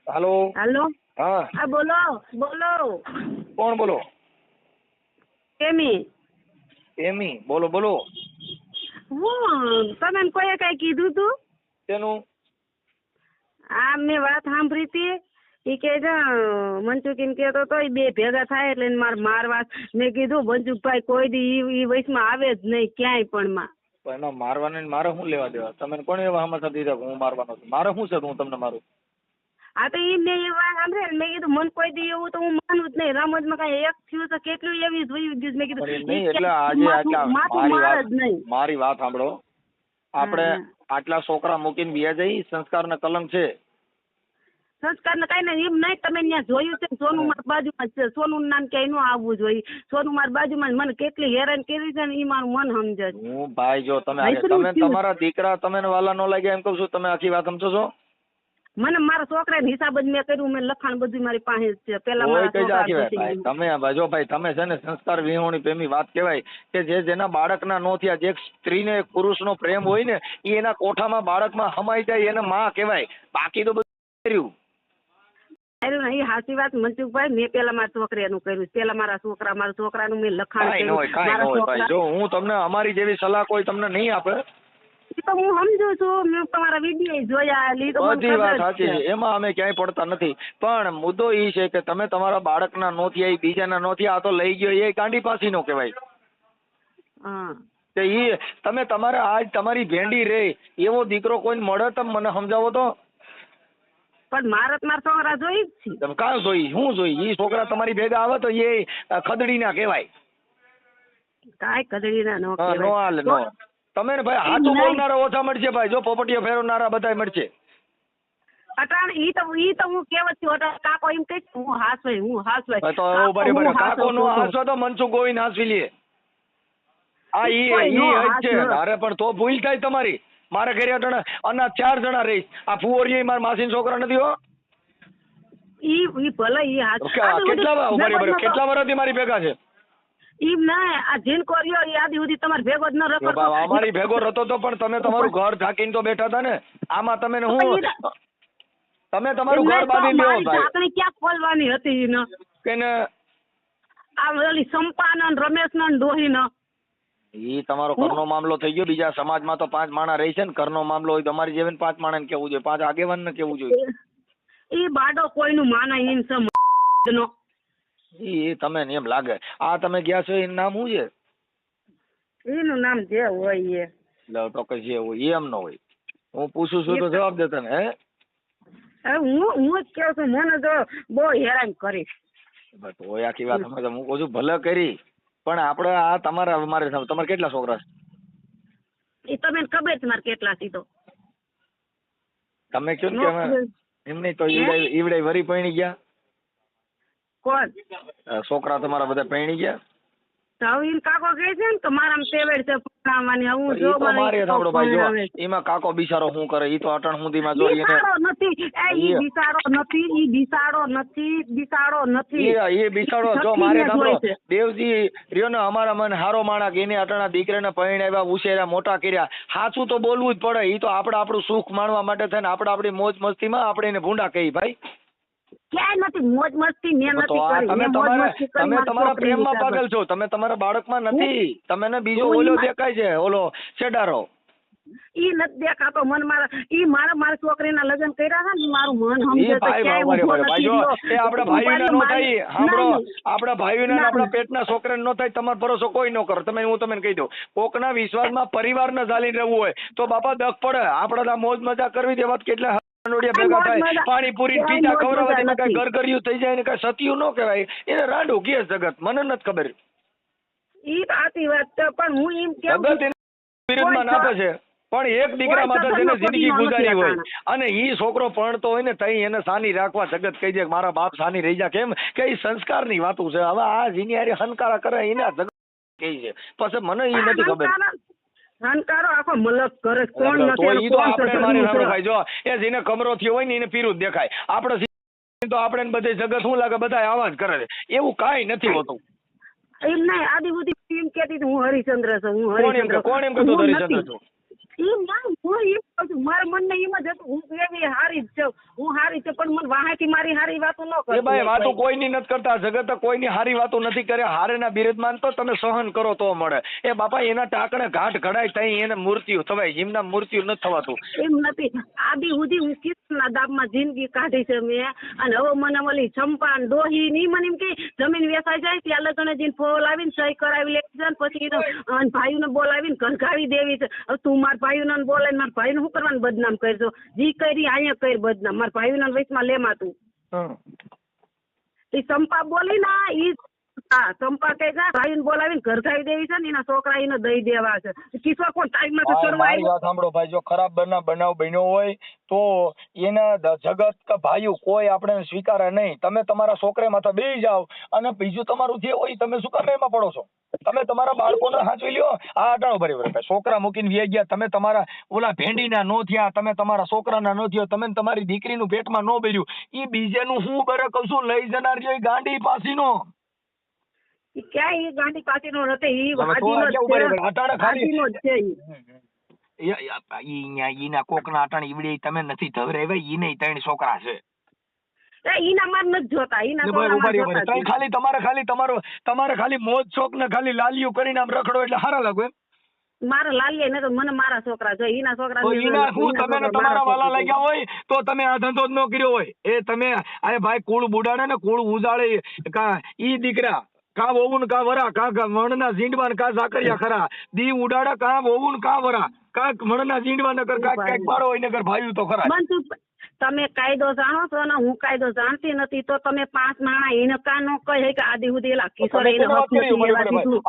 હાલો. હાલો. હા હા બોલો બોલો. કોણ બોલો? કેમી એમી બોલો બોલો. હું તમે કોઈએ કઈ કીધું તું? તેનું આ મેં વાત સાંભળી હતી. ઈ કે છે મનસુખીને કેતો તો બે ભેગા થાય એટલે એને મારવા. મેં કીધું મનસુખભાઈ કોઈ દી ઈ વયસમાં આવે જ નહીં ક્યાંય પણ માં. પણ એમાં મારવાને ને મારે શું લેવા દેવા? તમે કોણ એવા હમાસા દીધા કે હું મારવાનો છું? મારે શું છે તો હું તમને મારું? હા તો ઈ મેં એ વાત સાંભળી મેં કીધું મન કોઈ દી એવું તો હું માનું જ નહીં. રમતમાં કઈ એક થયું તો કેટલું એવી જોયું ગયું. મેં પણ એમ કીધું નહીં એટલે આજે માથું માર જ નહીં. મારી વાત સાંભળો. આપણે આટલા છોકરા મૂકીને બીયા જઈ સંસ્કાર ને કલંક છે. સંસ્કાર ને કઈ નહીં એમ નહીં. તમે ત્યાં જોયું છે સોનું માર બાજુમાં જ છે. સોનું નામ ક્યાંય ન આવવું જોઈએ. સોનું માર બાજુમાં મને કેટલી હેરાન કરી છે ને ઈ મારું મન સમજે છે. હું ભાઈ જો તમે તમારા દીકરા તમે વાલા ન લાગ્યા એમ કહું છું. તમે આખી વાત સમજો છો? મને મારા છોકરાને હિસાબ જ મેં કર્યું. મેં લખાણ બધું મારી પાસે જ છે. પેલા કોઈ મારા કઈ છોકરા ભાઈ તમે જો ભાઈ તમે છે ને સંસ્કાર વિહોણી પ્રેમી વાત કહેવાય કે જેના બાળકના નો થયા. જે સ્ત્રીને પુરુષનો પ્રેમ હોય ને એ એના કોઠામાં બાળકમાં હમાઈ જાય એને માં કહેવાય. બાકી તો બધું કર્યું એ સાચી વાત મનસુખભાઈ. મેં પેલા મારા છોકરાનું કર્યું. પેલા મારા છોકરાનું મેં લખાણ કર્યું. જો હું તમને અમારી જેવી સલાહ કોઈ તમને નહીં આપે. તો હું સમજુ છું. મેં તમારા વિડીયો જોયા. બધી વાત સાચી છે. એમાં અમે ક્યાંય પડતા નથી. પણ મુદ્દો એ છે કે તમે તમારા બાળકના નો થયા બીજાના નો થયા. આ તો લઈ ગયો એ ગાંડી પાસી નો કહેવાય. એ તમે તમારે આજ તમારી ભેંડી રે એવો દીકરો કોઈ મળે તમે મને સમજાવો તો. પણ મારા છોકરા જોઈ જ છે. તમે કાં જોઈ શું જોઈ? એ છોકરા તમારી ભેગા આવે તો એ ખદડી ના કહેવાય. કાંઈ ખદડી ના નો નો હાલે નો. તમે ને ભાઈ હાથું બોલનારા ઓછા મળશે ભાઈ. જો પોપટીઓ ફેરવનારા બધા મળશે. અટાણ ઈ તો હું કેવત છું. અટાણ કાકો એમ કહે હું હાસવાય તો બરાબર કાકો નો હાસવા તો મનસુખ ગોવિંદ હાસવી લે. આ ઈ છે. અરે પણ તો ભૂલ થાય તમારી. મારે ઘરે અટાણે અને 4 જણા રહીશ. આ ફુવરિયા મારા માસી છોકરા નથી હો. ઈ ભલે ઈ કેટલા વર્ષથી મારી ભેગા છે? ઈમ ના આ જીન કોરિયો ઈ આદી સુધી તમાર ભેગો જ ન રખડતો. અમારી ભેગો રતો તો પણ તમે તમારું ઘર ઢાંકીને તો બેઠા હતા ને. આમાં તમે હું તમે તમારું ઘર બાંધી લ્યો ભાઈ. ઢાંકણી ક્યાં ખોલવાની હતી ઈ ન કે ને આ ઓલી સંપાન રમેશ ન ડોહી ન ઈ તમારો ઘરનો મામલો થઈ ગયો. બીજા સમાજમાં તો 5 માણસ રહી છે ને. ઘરનો મામલો હોય તમારી જેવી 5 માણસ કેવું જોઈએ. 5 આગેવાન ને કેવું જોઈએ. ઈ બાડો કોઈનું માના ઈન સમ નો એ તમે એમ લાગે. આ તમે ગયા છો એનું નામ શું છે? એનું નામ જે હોય એ તો કે જે હોય એમ ન હોય. હું પૂછું છું તો જવાબ દેતા ને. હું જ કહું છું. મને તો બહુ હેરાન કરી. તો આખી વાત સમજ. હું કહું છું ભલે કરી પણ આપણે આ તમારે તમારે કેટલા છોકરા છે? એ તમને ખબર છે મારે કેટલા છે? તો તમે કયો ને કે એમ નહીં તો ઈવડે વરી પૈણી ગયા. કોણ છોકરા તમારા બધા પૈણી ગયા? કાકો કહે છે ને તો મારા તેવડ છે ભણાવવાની. હું જો મારે સાંભળો ભાઈ જો એમાં કાકો બિચારો શું કરે? ઈ તો અટણ સુધીમાં જો ઈ બિસાડો નથી. એ બિસાડો જો મારે સાંભળો દેવજી રહ્યો ને અમારા મન હારો માણસ એને અટણા દીકરાને પરણાવ્યા ઉછેર્યા મોટા કર્યા. સાચું તો બોલવું જ પડે. ઈ તો આપણે આપણું સુખ માણવા માટે થઈને આપણે આપણી મોજ મસ્તીમાં આપણે એને ભૂંડા કહી ભાઈ. ક્યાંય નથી મોજ મસ્તી મેં નથી કરી. તમે તમારા પ્રેમમાં પાગલ છો. તમે તમારા બાળકમાં નથી. તમને બીજો ઓલો દેખાય છે ઓલો છેડારો. ઈ નથી દેખાતો. મન મારા છોકરીના લગ્ન કર્યા હતા ને મારું મન સમજે તો આપણા ભાઈઓને નો થાય. સાંભળો આપણા ભાઈઓને આપણા પેટના છોકરાને નો થાય. તમારો ભરોસો કોઈ ન કરો. હું તમને કહી દઉં કોકના વિશ્વાસમાં પરિવારને ચાલીને રહેવું હોય તો બાપા દખ પડે. આપણે મોજ મજા કરવી દેવા કેટલા ભેગા થાય પાણીપુરી પીઝા ખવડાવવા કઈ ઘર કર્યું થઈ જાય ને કઈ સતિયું ન કહેવાય. એને રાંડું કે જગત મને નથી ખબર. ઈ સાચી વાત છે પણ હું એમ કેમ જગત વિરુદ્ધમાં નાપે છે. પણ એક દીકરા માટે જેને જિંદગી ગુજારી હોય અને ઈ છોકરો ભણતો હોય ને તઈ એને સાની રાખવા જગત કહી દે મારા બાપ સાની રહી જાય. કેમ કે ઈ સંસ્કારની વાતું છે. હવે આ જીનિયારી હનકારા કરે એને જગત કહી છે. પછી મને ઈ નથી ખબર. હનકારો આખો મલક કરે કોણ નથી. તો આપણે મારે સાંભળો ભાઈ જો એ જેને કમરો થયો હોય ને એને પીરું જ દેખાય. આપણે તો આપણે બધે જગત શું લાગે બધા આવા જ કરે છે. એવું કાંઈ નથી હોતું. એમ નહીં આદિ બુદ્ધિ એમ કહેતી હું હરિચંદ્ર છું. કોણ એમ કહેતો હરિચંદ્ર છું? ઈ ના હું ઈ કહું છું મારા મનને ઈમ જ હતું હું એવી હારી જ છું હું હારી છું પણ મને વાહાથી મારી હારી વાતો ન એ ભાઈ વાતો કરતી કોઈની નથી કરતા, જગત કોઈની હારી વાતો નથી કરે. હારેના બિરદમાન તો તમે સહન કરો તો મળે. એ બાપા એના ટાંકણે ઘાટ ઘડાય તઈ એને મૃત્યુ થવાય, એમના મૃત્યુ નથી થવાતું. એમ નથી આદિ સુધી હું કિસના દાબમાં જિંદગી કાઢી છે મેં અને હવે મને ઓલી ચંપા ને ડોહી ની મને એમ કે જમીન વેચાઈ જાય ત્યાં લગ્ન જઈને ફોલ આવીને સહી કરાવી લેવી છે ને પછી ભાઈઓને બોલાવીને ઘરઘાવી દેવી છે. હવે તું મારા ભાઈઓને બોલાવીને મારા ભાઈને શું કરવાનું બદનામ કરજો જી કરી અહીંયા કરી બદનામ મારા ભાઈઓને વચમાં લેમાં તું એ ચંપા બોલી ના ઈ હા ચંપા કહે છે ભાઈને બોલાવીને ઘરઘાવી દેવી છે ને એના છોકરા એને દઈ દેવા છે. કિશોર કોણ ટાઈમ માં તો કરવા મારી વાત સાંભળો ભાઈ, જો ખરાબ બનાવ બન્યો હોય તો એના જગત કે ભાઈઓ કોઈ આપણે સ્વીકારે નહીં. તમે તમારા છોકરે માથે બેસી જાઓ અને બીજું તમારું જે હોય તમે શું કામ એમાં પડો છો? તમે તમારા બાળકોને સાચવી લ્યો. આ અટાણો બરાબર છોકરા મૂકીને વી ગયા, તમે તમારા ઓલા ભેંડીના નો થયા, તમે તમારા છોકરાના નો થયો, તમે તમારી દીકરીનું પેટમાં નો બેર્યું, ઈ બીજેનું હું બરે કહું છું લઈ જનાર જો ગાંડી પાસીનો ક્યાં એ ગાંધી પાસેનો નથી ઈ ઈના કોકના અટાણ ઈવડે તમે નથી ધવરાવ્યા, ઈને ત્રણ છોકરા છે. ઈના માર નથી જોતા ઈના તમારે ખાલી મોજ શોખ ને ખાલી લાલિયું કરીને આમ રખડો એટલે સારા લાગો એમ. મારા લાલીએ ને તો મને મારા છોકરા જોઈએ ઈના છોકરા તમે તમારા વાલા લાગ્યા હોય તો તમે આ ધંધો જ ન કર્યો હોય. એ તમે અરે ભાઈ કુળ બુડાડે ને કુળ ઉજાડે કા ઈ દીકરા કા વહુન કા વરા કા મણના ઝીંડવાન કા ઝાકરિયા ખરા દી ઉડાડે કા વહુન કા વરા કા મણના ઝીંડવા નગર કા કાંઈક બાળો હોય નગર ભાઈ તો ખરા. તમે કાયદો જાણો છો ને હું કાયદો જાણતી નથી તો તમે 5 માણા એને કા નો કહે કે આદિ સુધી એલા કિશોર એને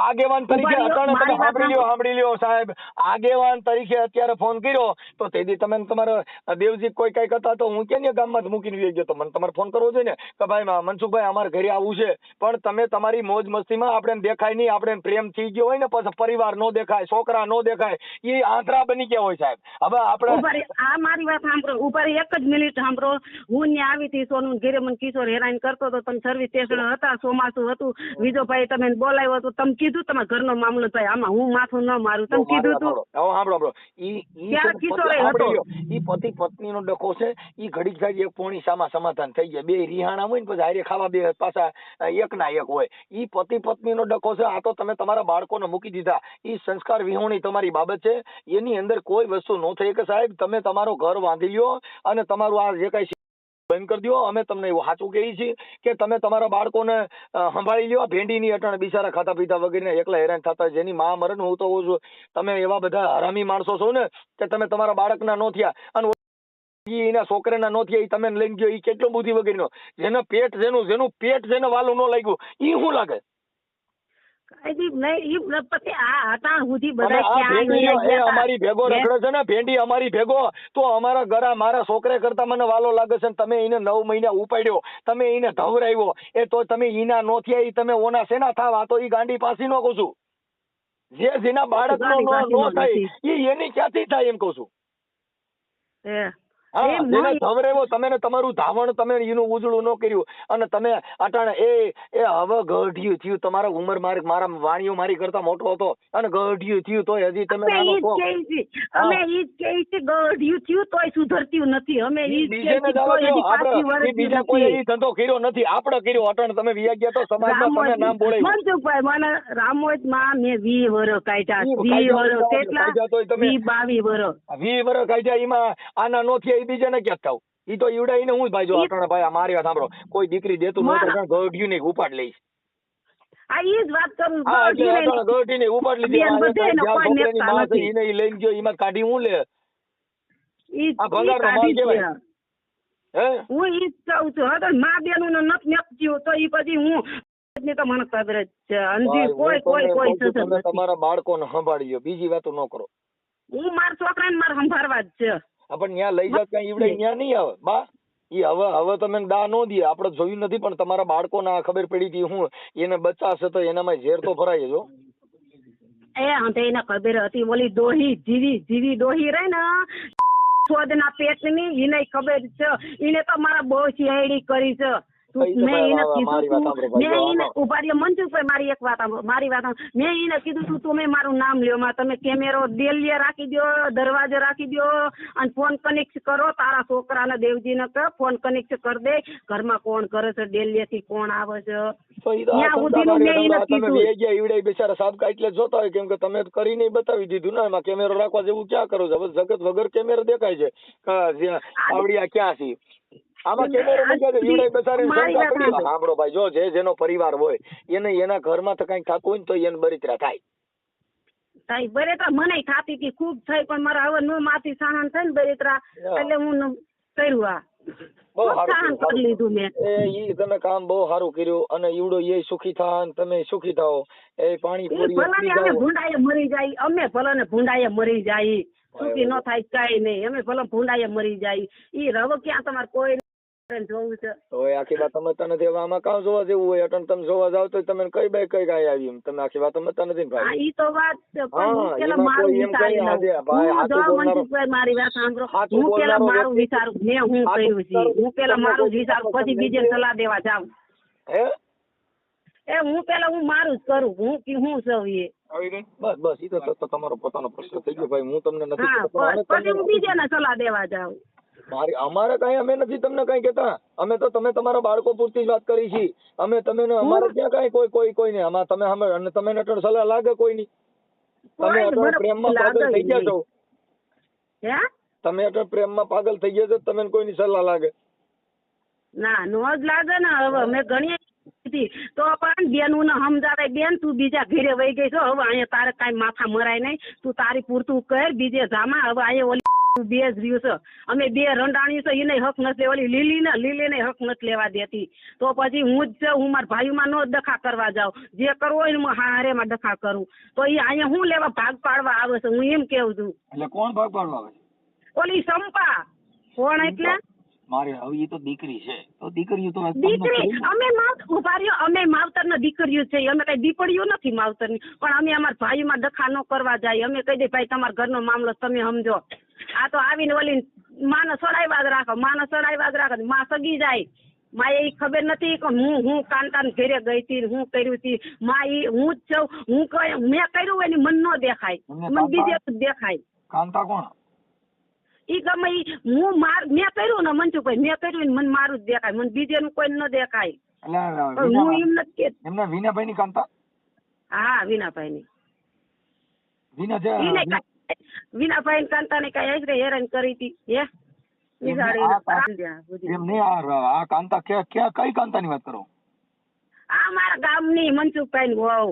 આગેવાન તરીકે સાંભળી લ્યો સાહેબ, આગેવાન તરીકે અત્યારે ફોન કર્યો તો તેથી તમે તમારા દેવજી કોઈ કઈ કરતા તો હું કે ગામમાં મૂકીને વી ગયો તો મને તમારે ફોન કરવો જોઈએ ને કે ભાઈ મનસુખભાઈ અમારે ઘરે આવવું છે. પણ તમે તમારી મોજ મસ્તીમાં આપણે દેખાય નહીં, આપણે પ્રેમ થઈ ગયો હોય ને પછી પરિવાર નો દેખાય, છોકરા નો દેખાય, એ આંતરા બની ગયા હોય સાહેબ. હવે આપણે આ મારી વાત સાંભળો ઉપર એક જ મિનિટ સાંભળો. હું ત્યાં આવી હતી સોનું ઘરે મને કિશોર હેરાન કરતો હતો, તમે સર્વિસ સ્ટેશન હતા, ચોમાસું હતું, બીજો ભાઈ તમે બોલાવ્યો હતો, તમે કીધું તમારા ઘરનો મામલો ભાઈ આમાં હું માથું ન મારું, તમે કીધું હતું ઈ પતિ પત્નીનો ડખો છે. ઈ ઘડીક થાય એક પોણી સામા સમાધાન થઈ જાય, બે રિહાણા હોય ને પછી હારે ખાવા બે પાછા એક ના એક હોય. ઈ પતિ પત્નીનો ડખો છે. આ તો તમે તમારા બાળકોને મૂકી દીધા, ઈ સંસ્કાર વિહોણી તમારી બાબત છે. એની અંદર કોઈ વસ્તુ ન થઈ કે સાહેબ તમે તમારો ઘર બાંધી લ્યો અને તમારું આ જે કઈ બંધ કરી દો. અમે તમને એવું સાચું કહીએ છીએ કે તમે તમારા બાળકોને સંભાળી લ્યો. ભેંડીની અટાણે બિચારા ખાતા પીતા વગેરે એકલા હેરાન થતા, જેની માં મરે ને હું તો છું તમે એવા બધા હરામી માણસો છો ને કે તમે તમારા બાળકના નો થયા અને એના છોકરાના નો થયા, તમે લઈને ગયો એ કેટલો બુદ્ધિ વગેરેનો. જેનું પેટ જેને વાલું ન લાગ્યું એ શું લાગે? અમારી ભેગો રખડે છે ને ભેંડી અમારી ભેગો, તો અમારા ઘરા મારા છોકરા કરતા મને વાલો લાગે છે. તમે એને 9 મહિના ઉપાડ્યો, તમે એને ધવરાવ્યો, એ તો તમે ઈના નો થયા તમે ઓના શેના થાવ? આ તો ઈ ગાંડી પાસી નો કહું છું. જેના બાળક નો થાય એની ક્યાંથી થાય એમ કહું છું. ધવરેવો તમે તમારું ધાવણ તમે એનું ઉજળું ન કર્યું અને તમે અટાણે એ હવે ગઢિયું થયું. તમારા ઉંમર મારા વાણીઓ મારી કરતા મોટો હતો અને ગઢિયું થયું તોય હજી તમે સુધરતું નથી. અમે બીજા કોઈ એ ધંધો કર્યો નથી, આપણે કર્યો. અટાણે તમે વ્યા ગયા તો સમાજમાં તમે નામ બોલાવ્યું. મનસુખભાઈ મને રામોદ માં મેં 20 વર્ષ કાઢ્યા, 20 વર્ષ કેટલા 22 વર્ષ 20 વર્ષ કાઢ્યા. એમાં આના નો થયા બીજાને ક્યાં થાવ? ઈ તો ઈવડાઈને હું ભાઈ જો અટાણે ભાઈ મારી વાત સાંભળો, કોઈ દીકરી દેતું નહોતું ગઢિયું ને ઉપાડ લઈશ. આ ઈ જ વાત કરું. ગઢી ને ઉપાડ લીધી એને લઈને ગયો, એમાં કાઢી હું લે આ ભંગાર નો માલ કેવાય. હું ઈ જ કહું છું. હવે મા બેનું ને નથી નપ્યું તો ઈ પછી હું તો મને ખબર જ છે. કોઈ તમારા બાળકોને સંભાળી બીજી વાતો ન કરો. હું મારા છોકરાને મારે સંભાળવા જ છે. પણ ત્યાં લઈ જાવ ત્યાં ઈવડે ત્યાં નહીં આવે બા. ઈ હવે તમે દા નો દે, આપણે જોયું નથી પણ તમારા બાળકોને આ ખબર પડી હતી હું એને બચાશે તો એનામાં ઝેર તો ભરાય જો. એને ખબર હતી ઓલી ડોહી જીવી ડોહી રહી ને છોદના પેટની એને ખબર છે. એને તો મારા બહુ શિયાળી કરી છે મેં એને મારી કીધું વાત તું, સાંભળો ભાઈ, મેં જો એને આમાં- ઉભા રહ્યો મનસુખભાઈ, મારી એક વાત સાંભળો, મારી વાત સાંભળો. મેં એને કીધું તું તમે મારું નામ લ્યો માં, તમે કેમેરો દેલીએ રાખી દો, દરવાજે રાખી દો અને ફોન કનેક્ટ કરો, તારા છોકરાને દેવજીને કહો ફોન કનેક્ટ કરી દે, ઘરમાં કોણ કરે છે, દેલીએથી કોણ આવે છે. તો ઈ તો આ ત્યાં ધંધા સુધીનું પાડ્યા મેં એને તમે કીધું. વે ગયા ઈવડે બિચારા સાબકા એટલે જ જોતા હોય, કેમ કે તમે કરીને બતાવી દીધું ને, એમાં કેમેરો રાખવા જેવું ક્યાં કરો છો? હવે જગત વગર કેમેરો દેખાય છે આવડિયા ક્યાં છે? આમાં કેમેરો મૂક્યા છે ઈવડે બિચારી મારી શંકા વાત પડી. સાંભળો. સાંભળો ભાઈ, જો જેનો પરિવાર હોય એને એના ઘરમાં તો કઈક થતું હોય ને તો એને બરિતરા થાય. તાઈ બરેતરા મને થાતી હતી, ખૂબ થઈ, પણ મારા હવે નો માથી સહન થાય ને બરેતરા, એટલે હું કર્યું આ બહુ ખૂબ સારું સહન કરી લીધું મેં. ઈ તમે કામ બહુ સારું કર્યું, અને ઈવડો એ સુખી થા અને તમે સુખી થાઓ. એ પાણી ઈ પૂરી ભલે ને અમે ભૂંડાએ મરી જાય, અમે ભલે ને ભૂંડાએ મરી જાય, સુખી ન થાય કઈ નહીં, અમે ભલે ભૂંડાએ મરી જાય. ઈ રવ ક્યાં તમારે કોઈ જોવું છે? હવે આખી વાત સમજતા નથી. હવે આમાં કામ જોવા જેવું હોય, અટન તમે જોવા જાવ તો તમે કઈ બાઈ કઈ કાંઈ આવી એમ તમે આખી વાત સમજતા નથી ને હા ભાઈ. ઈ તો વાત છે, પણ હા, હું પેલા એમાં મારું કોઈ એમ વિચારી કઈ ના દે. લઉં. ભાઈ, હું હાચું જો બોલનારો મનસુખભાઈ મારી વાત સાંભળો, હાચું હું પેલા બોલનારો મારું વ્યક્તિ- વિચારું, મેં હું હાચું કર્યું છે, બોલનારો હું પેલા વ્યક્તિ મારું તમને વિચારું, કોઈ પછી બીજે સલાહ દેવા જાઉં. હે હું પેલા હું મારું જ કરું, હું સૌ એ. બસ બસ ઈ તો તમારો પોતાનો પ્રશ્ન થઈ ગયો ભાઈ. હું તમને નથી હા, કહેતો, પણ અમે પછી હું તમને બીજાને સલાહ દેવા જાઉં. મારી અમારે કઈ અમે નથી તમને કઈ કહેતા. અમે તો તમે તમારા બાળકો પૂરતી જ વાત કરી છે. અમે તમે ને અમારે ક્યાં કઈ કોઈ ને આમાં તમે અને તમે અટણ સલાહ લાગે કોઈ ની? તમે કોઈ અટણ મને પ્રેમમાં પાગલ લાગે થઈ ગયા નહીં. છો. હે? તમે અટણ પ્રેમમાં પાગલ થઈ ગયા છો, તમે કોઈની સલાહ લાગે? ના, નો જ લાગે ને. હવે મેં ઘણી કીધી તો પણ બેનું ને સમજાવે, બેન તું બીજા ઘરે વહી ગઈ છો, હવે અહીંયા તારે કાંઈ માથા મરાય નહીં, તું તારી પૂરતું કર, બીજે જામાં. હવે અહીંયા ઓલી બે જ રહ્યું છે, અમે બે રંડાણી છે, એને હક નથી, ઓલી લીલીને હક નથી લેવા દેતી. તો પછી હું જ છે, હું મારા ભાઈઓમાં નો ડખા કરવા જાઉં, જે કરવો હોય ને હું હારેમાં ડખા કરું. તો એ અહીંયા હું લેવા ભાગ પાડવા આવે છે, હું એમ કેવું છું. એટલે કોણ ભાગ પાડવા આવે? ઓલી સંપા કોણ એટલે મારે હવે ઈ તો દીકરી છે, તો દીકરીઓ તો દીકરી અમે ઉભા રહ્યો, અમે માવતર ના દીકરીઓ છે, અમે કઈ દીપડીઓ નથી માવતર ની, પણ અમે અમારા ભાઈઓમાં ડખા ન કરવા જાય. અમે કહી દે ભાઈ તમારા ઘરનો મામલો તમે સમજો. આ તો આવીને ઓલી માને સડાવ્યા જ રાખો, માં સગી જાય. માં એ ખબર નથી કે હું કાંતાને ઘરે ગઈ હતી, હું કર્યું હતી. માં ઈ હું જ છું, મેં કર્યું હોય ને મન ન દેખાય, મને બીજે દેખાય. કાંતા કોણ? ઈ ગમે ઈ મેં કર્યું ને મનસુખભાઈ, મેં કર્યું ને મને મારું જ દેખાય, મને બીજેનું કોઈ ન દેખાય. પણ હું એમ નથી કે એમના વિનાભાઈ ની કાંતા? હા, વિનાભાઈ ની વિના છે. વિનાભાઈ ને કાંતા ને કઈ હેરાન કરી હતી. હે એમને આ કાંતા ક્યાં કઈ કાંતા ની વાત કરો? આ મારા ગામની મનસુખભાઈ ની વહુ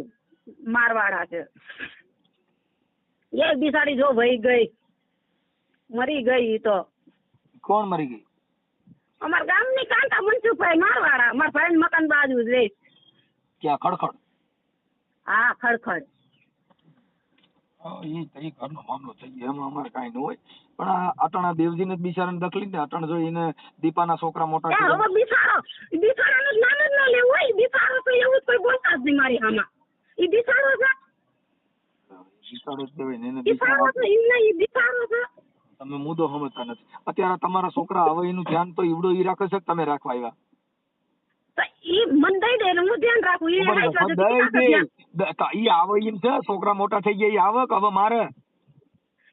મારવાડા છે. એ બિસાડી જો વહી ગઈ, મરી ગઈ. ઈ તો કોણ મરી ગઈ? અમારા ગામની કાંતા મનસુખભાઈ મારવાડા, મારા ભાઈ મકાન બાજુ જ રહે. ક્યાં? ખડખડ? હા, ખડખડ. એ ઘરનો મામલો થઈ ગયો, એમાં અમારે કઈ ન હોય. પણ આ અટાણા દેવજીને બિચારાને દખલી ને અટાણ જો એને દીપાના છોકરા મોટા કર્યા. હવે બિચારાનું નામ જ ન લેવું હોય. બિચારો તો એવું જ કોઈ બોલતા જ નહીં મારી આમાં. ઈ બિચારો છે, બિચારો જ કહેવાય ને એને. બિચારો છે, એમને ઈ બિચારો છે. તમે મુદ્દો સમજતા નથી. અત્યારે તમારા છોકરા હવે એનું ધ્યાન તો ઈવડો ઈ રાખે છે કે તમે રાખવા આવ્યા? તો ઈ મન દઈ દે ને હું ધ્યાન રાખું. ઈ હાઈ બાજુ ઈ આવે એમ છે? છોકરા મોટા થઈ ગયા ઈ આવે કે હવે મારે?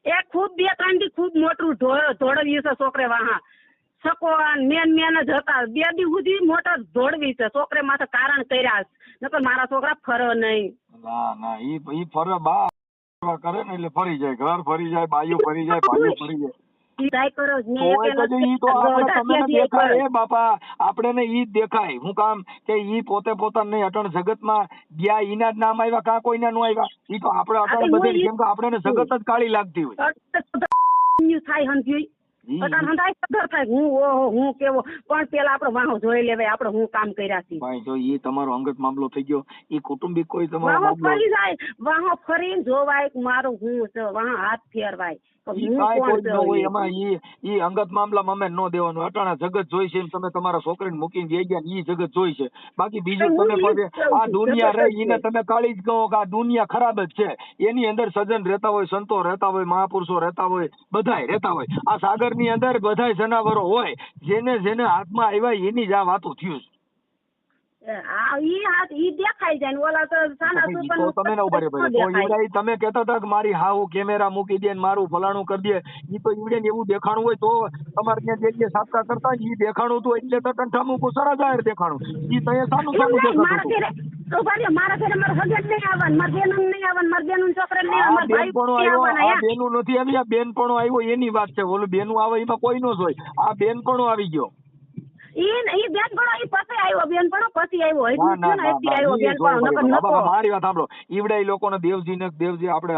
એ ખૂબ બે ત્રણ દી ખૂબ મોટું ધોળવ્યું છે છોકરે વાહા. સકોન મેન જ હતા. 2 દી સુધી મોટર ધોળવી છે છોકરે માથે કારણ કર્યા. નકર મારા છોકરા ફરો નહીં. ના ઈ ફરે બા કરે ને એટલે ફરી જાય, ઘર ફરી જાય, બાઈઓ ફરી જાય, ભાઈઓ ફરી જાય. આપડે ને ઈ દેખાય. હું કામ કે ઈ પોતે પોતાને નહીં અટણ જગત માં ગયા ઈના જ નામ આવ્યા, કા કોઈના નો આવ્યા. ઈ તો આપડે અટણ બધે કેમ કે આપડે જગત જ કાળી લાગતી હોય. હું કેવો પણ પેલા આપડે વાહો જોઈ લેવાય, આપડે હું કામ કર્યા છીએ. ભાઈ જો ઈ તમારો અંગત મામલો થઈ ગયો, ઈ કુટુંબિક કોઈ તમારો વાહો ફરી જાય, વાહો ફરીને જોવાય મારું હું છે, વાહ હાથ ફેરવાય. ઈ અંગત મામલામાં અમે નો દેવાનું. અટાણા જગત જોઈ છે એમ તમે તમારા છોકરીને મૂકીને જઈ ગયા, ઈ જગત જોઈ છે. બાકી બીજું તમે આ દુનિયા રહી એને તમે કાળી જ કહો કે આ દુનિયા ખરાબ જ છે. એની અંદર સજ્જન રહેતા હોય, સંતો રહેતા હોય, મહાપુરુષો રહેતા હોય, બધાય રહેતા હોય. આ સાગર ની અંદર બધાય જનાવરો હોય. જેને હાથમાં આવ્યા એની જ આ વાતો થયું છે. ઈ દેખાઈ જાય ને ઓલા તો સાના તો સુપરનું તમે ના ઉભા રહ્યો ભાઈ. તો દેખાય. ઈવડે તમે કહેતા હતા કે મારી હાહુ કેમેરા મૂકી દે ને મારું ફલાણું કરી દે, ઈ તો ઈવડે ને એવું દેખાણું હોય તો તમારે ત્યાં જે સાપકા કરતા ઈ દેખાણું હતું એટલે તો ટંઠામું કોસરા જાહેર દેખાણું. ઈ તો એ સાનું એમ સાનું નહીં, મારા દેખાતું હતું. ઘરે ઉભા રહ્યો, મારા ઘરે મારા હગે જ નહીં આવવાનું, મારા બેનું નહીં આવવાનું, મારા બેનું છોકરા નહીં આ આવવાનું, મારા બેનપણો ભાઈ આવ્યો, આવવાના આ યા. બેનું નથી આવી, આ બેનપણો આવ્યો એની વાત છે. ઓલું બેનું આવે એમાં કોઈ નો જ હોય. આ બેનપણો આવી ગયો. ઈ બેનપણો ઈ પછી આવ્યો, બેનપણો પછી આવ્યો, ના એટલું ના જ છે ને, ના એટલી ના, આવ્યો ઈ બેનપણો, નકર બાબા, નતો. મારી વાત સાંભળો. ઈવડે ઈ લોકોને દેવજી આપણે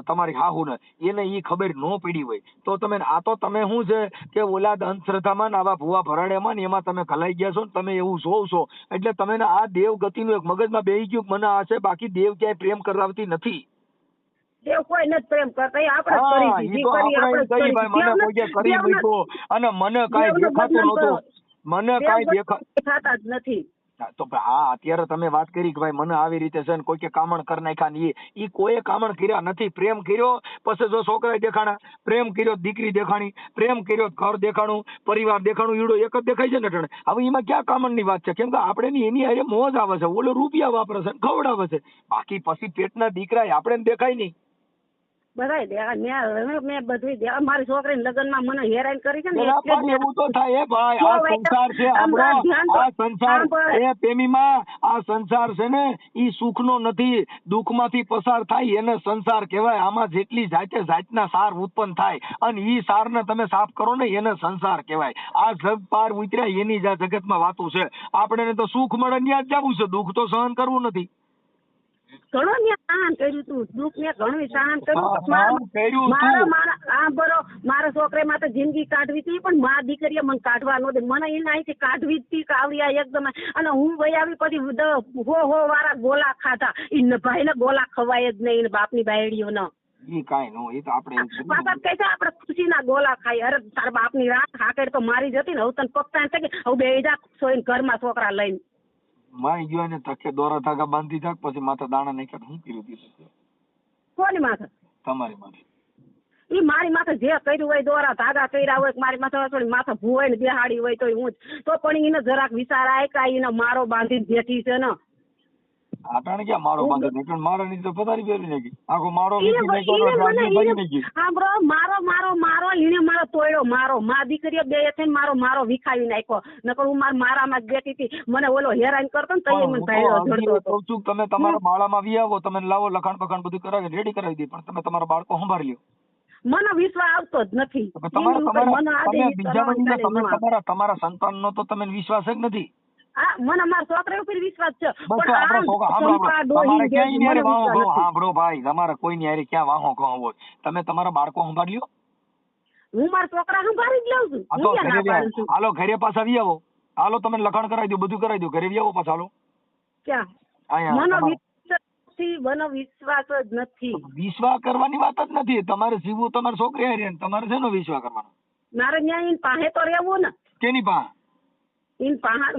તમારી હાહુ ને એને ઈ ખબર ન પડી હોય તો તમે આ તો તમે શું છે કે ઓલા અંધશ્રદ્ધામાં ને આવા ભૂવા ભરાડેમાં ને એમાં તમે ખલાઈ ગયા છો ને તમે એવું જોવ છો એટલે તમે આ દેવ ગતિનું એક મગજમાં બેહી ગયું કે મને આ છે. બાકી દેવ ક્યાંય પ્રેમ કરાવતી નથી. દેવ કોઈ નથી પ્રેમ કરતા, એ આપણે જ હા, કરી ઈ દીધી, તો કરી આપણે આપણે જ કહી કરી ભાઈ, મને દીધી. કોઈ કરી મૂક્યો અને મને કાંઈ દેવનું દેખાતું બદનામ નહોતું. મને કાંઈ થતા જ નથી. તો આ અત્યારે તમે વાત કરી કે ભાઈ મને આવી રીતે છે ને કોઈ કે કામણ કરી નાખ્યા ને ઈ કોઈ કામણ કર્યા નથી. પ્રેમ કર્યો પછી જો છોકરા દેખાણા, પ્રેમ કર્યો દીકરી દેખાણી, પ્રેમ કર્યો ઘર દેખાણું, પરિવાર દેખાણું, ઈડો એક જ દેખાય છે ને ઠણે. હવે એમાં ક્યાં કામણ ની વાત છે? કેમ કે આપણે એની હારે મોજ આવે છે, ઓલો રૂપિયા વાપરે છે, ખવડાવે છે. બાકી પછી પેટના દીકરા આપણે દેખાય નહીં. બધાય દેવા મેં બધું દેવા, મારી છોકરીને લગ્નમાં મને હેરાન કરી છે ને એના એટલે પણ એવું તો થાય ભાઈ. આ સંસાર છે આપણો, આ સંસાર એ પ્રેમીમાં આ સંસાર છે ને ઈ સુખનો નથી, દુઃખમાંથી પસાર થાય એને સંસાર કહેવાય. આમાં જેટલી જાતે જાતના સાર ઉત્પન્ન થાય અને ઈ સારને તમે સાફ કરો ને એને સંસાર કહેવાય. આ જગ પાર ઉતર્યા એની જ આ જગતમાં વાતું છે. આપણે તો સુખ મળે ત્યાં જ જવું છે, દુઃખ તો સહન કરવું નથી. ઘણું મેં સહન કર્યું તું, દુઃખ મેં ઘણું સહન કર્યું. મારા છોકરામાં તો જિંદગી કાઢવી હતી પણ મા દીકરીએ મને કાઢવા ન દે. મને એને અહીંથી કાઢવી જ હતી, કાવ્યા એકદમ. અને હું વહી આવી પછી હો વાળા ગોલા ખાધા. એ ભાઈ ને ગોલા ખવાય જ નહીં, બાપની બાયડીઓ ન. ઈ કાઈ નો, ઈ તો આપણે બાપા કહે છે આપણે ખુશીના ગોલા ખાઈ. અરે તારા બાપની રાત હાકડ તો મારી જતી ને, હવે તને પપ્પા કે હવે બે જા સોઈને ઘરમાં છોકરા લઈને મારી ગયો ને તકે દોરા ધાગા બાંધી થાક પછી માથા દાણા નાખ્યા. હું કર્યું દીધું કોની માથે? તમારી માથે. ઈ મારી માથે જે કર્યું હોય, દોરા ધાગા કર્યા હોય, મારી માથે થોડી માથે ભૂવાય ને બેહાડી હોય તો હું તો પણ એને જરાક વિચાર આવે કે એને મારો બાંધીને બેઠી છે ને. આટાણે ક્યાં મારો બાંધે એટલે મારો ની તો પથારી ફેરવી નાખી. આખો મારો સાંભળો, મારો એને મારો તોડ્યો, મારો મા દીકરીએ બે થઈને મારો વિખાવી નાખ્યો. નકર હું મારામાં જ બેઠી હતી, મને ઓલો હેરાન કરતો ને તો મને ભાઈ કહું છું તમે તમારા બાળામાં વી આવો, તમે લાવો લખાણ બખાણ બધું કરાવી રેડી કરાવી દે, પણ તમે તમારા બાળકો સંભાળી લ્યો. મને વિશ્વાસ આવતો જ નથી. તમારા સંતાન નો તો તમે વિશ્વાસ જ નથી. હા, મને મારા છોકરા ઉપર વિશ્વાસ છે. સાંભળો ભાઈ, તમારે કોઈની હારે ક્યાં વાહો કહો હોય, તમે તમારા બાળકો સંભાળી લ્યો. હું મારા છોકરા સંભાળી જ લઉં છું. હાલો ઘરે પાછા આવી આવો. હાલો તમે લખાણ કરાવી દો, બધું કરાવી દો, ઘરે આવી આવો પાછા. હાલો ક્યાં મને વિશ્વાસ જ નથી. વિશ્વાસ કરવાની વાત જ નથી. તમારે જીવવું તમારી છોકરી હારે, તમારે શેનો વિશ્વાસ કરવાનો? મારે ત્યાં એની પાસે તો રહેવું ને. કેની પાસે?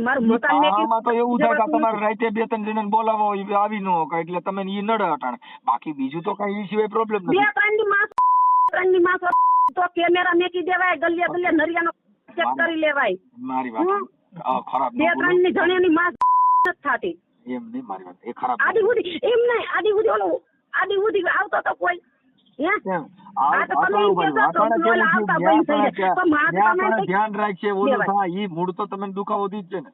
મારું મકાન તો એવું થાય કે તમારે રાતે 2-3 જણાને બોલાવો આવી ન હોય એટલે તમે ઈ નડે અટાણે. બાકી બીજું તો કઈ ઈ સિવાય પ્રોબ્લેમ નથી. 2-3 ની માસ તો કેમેરા મેકી દેવાય, ગલિયા નરિયાનો ચેક કરી લેવાય. મારી વાત ખરાબ. 2-3 ની જણિયાની માસ થતી એમ નહીં, મારી વાત એ ખરાબ. આદી ઉડી એમ નહીં, આદી ઉડી આવતો તો કોઈ ધ્યાન રાખશે ઓલું થાય ઈ મૂળ તો તમે દુખાવો દી જ છે ને.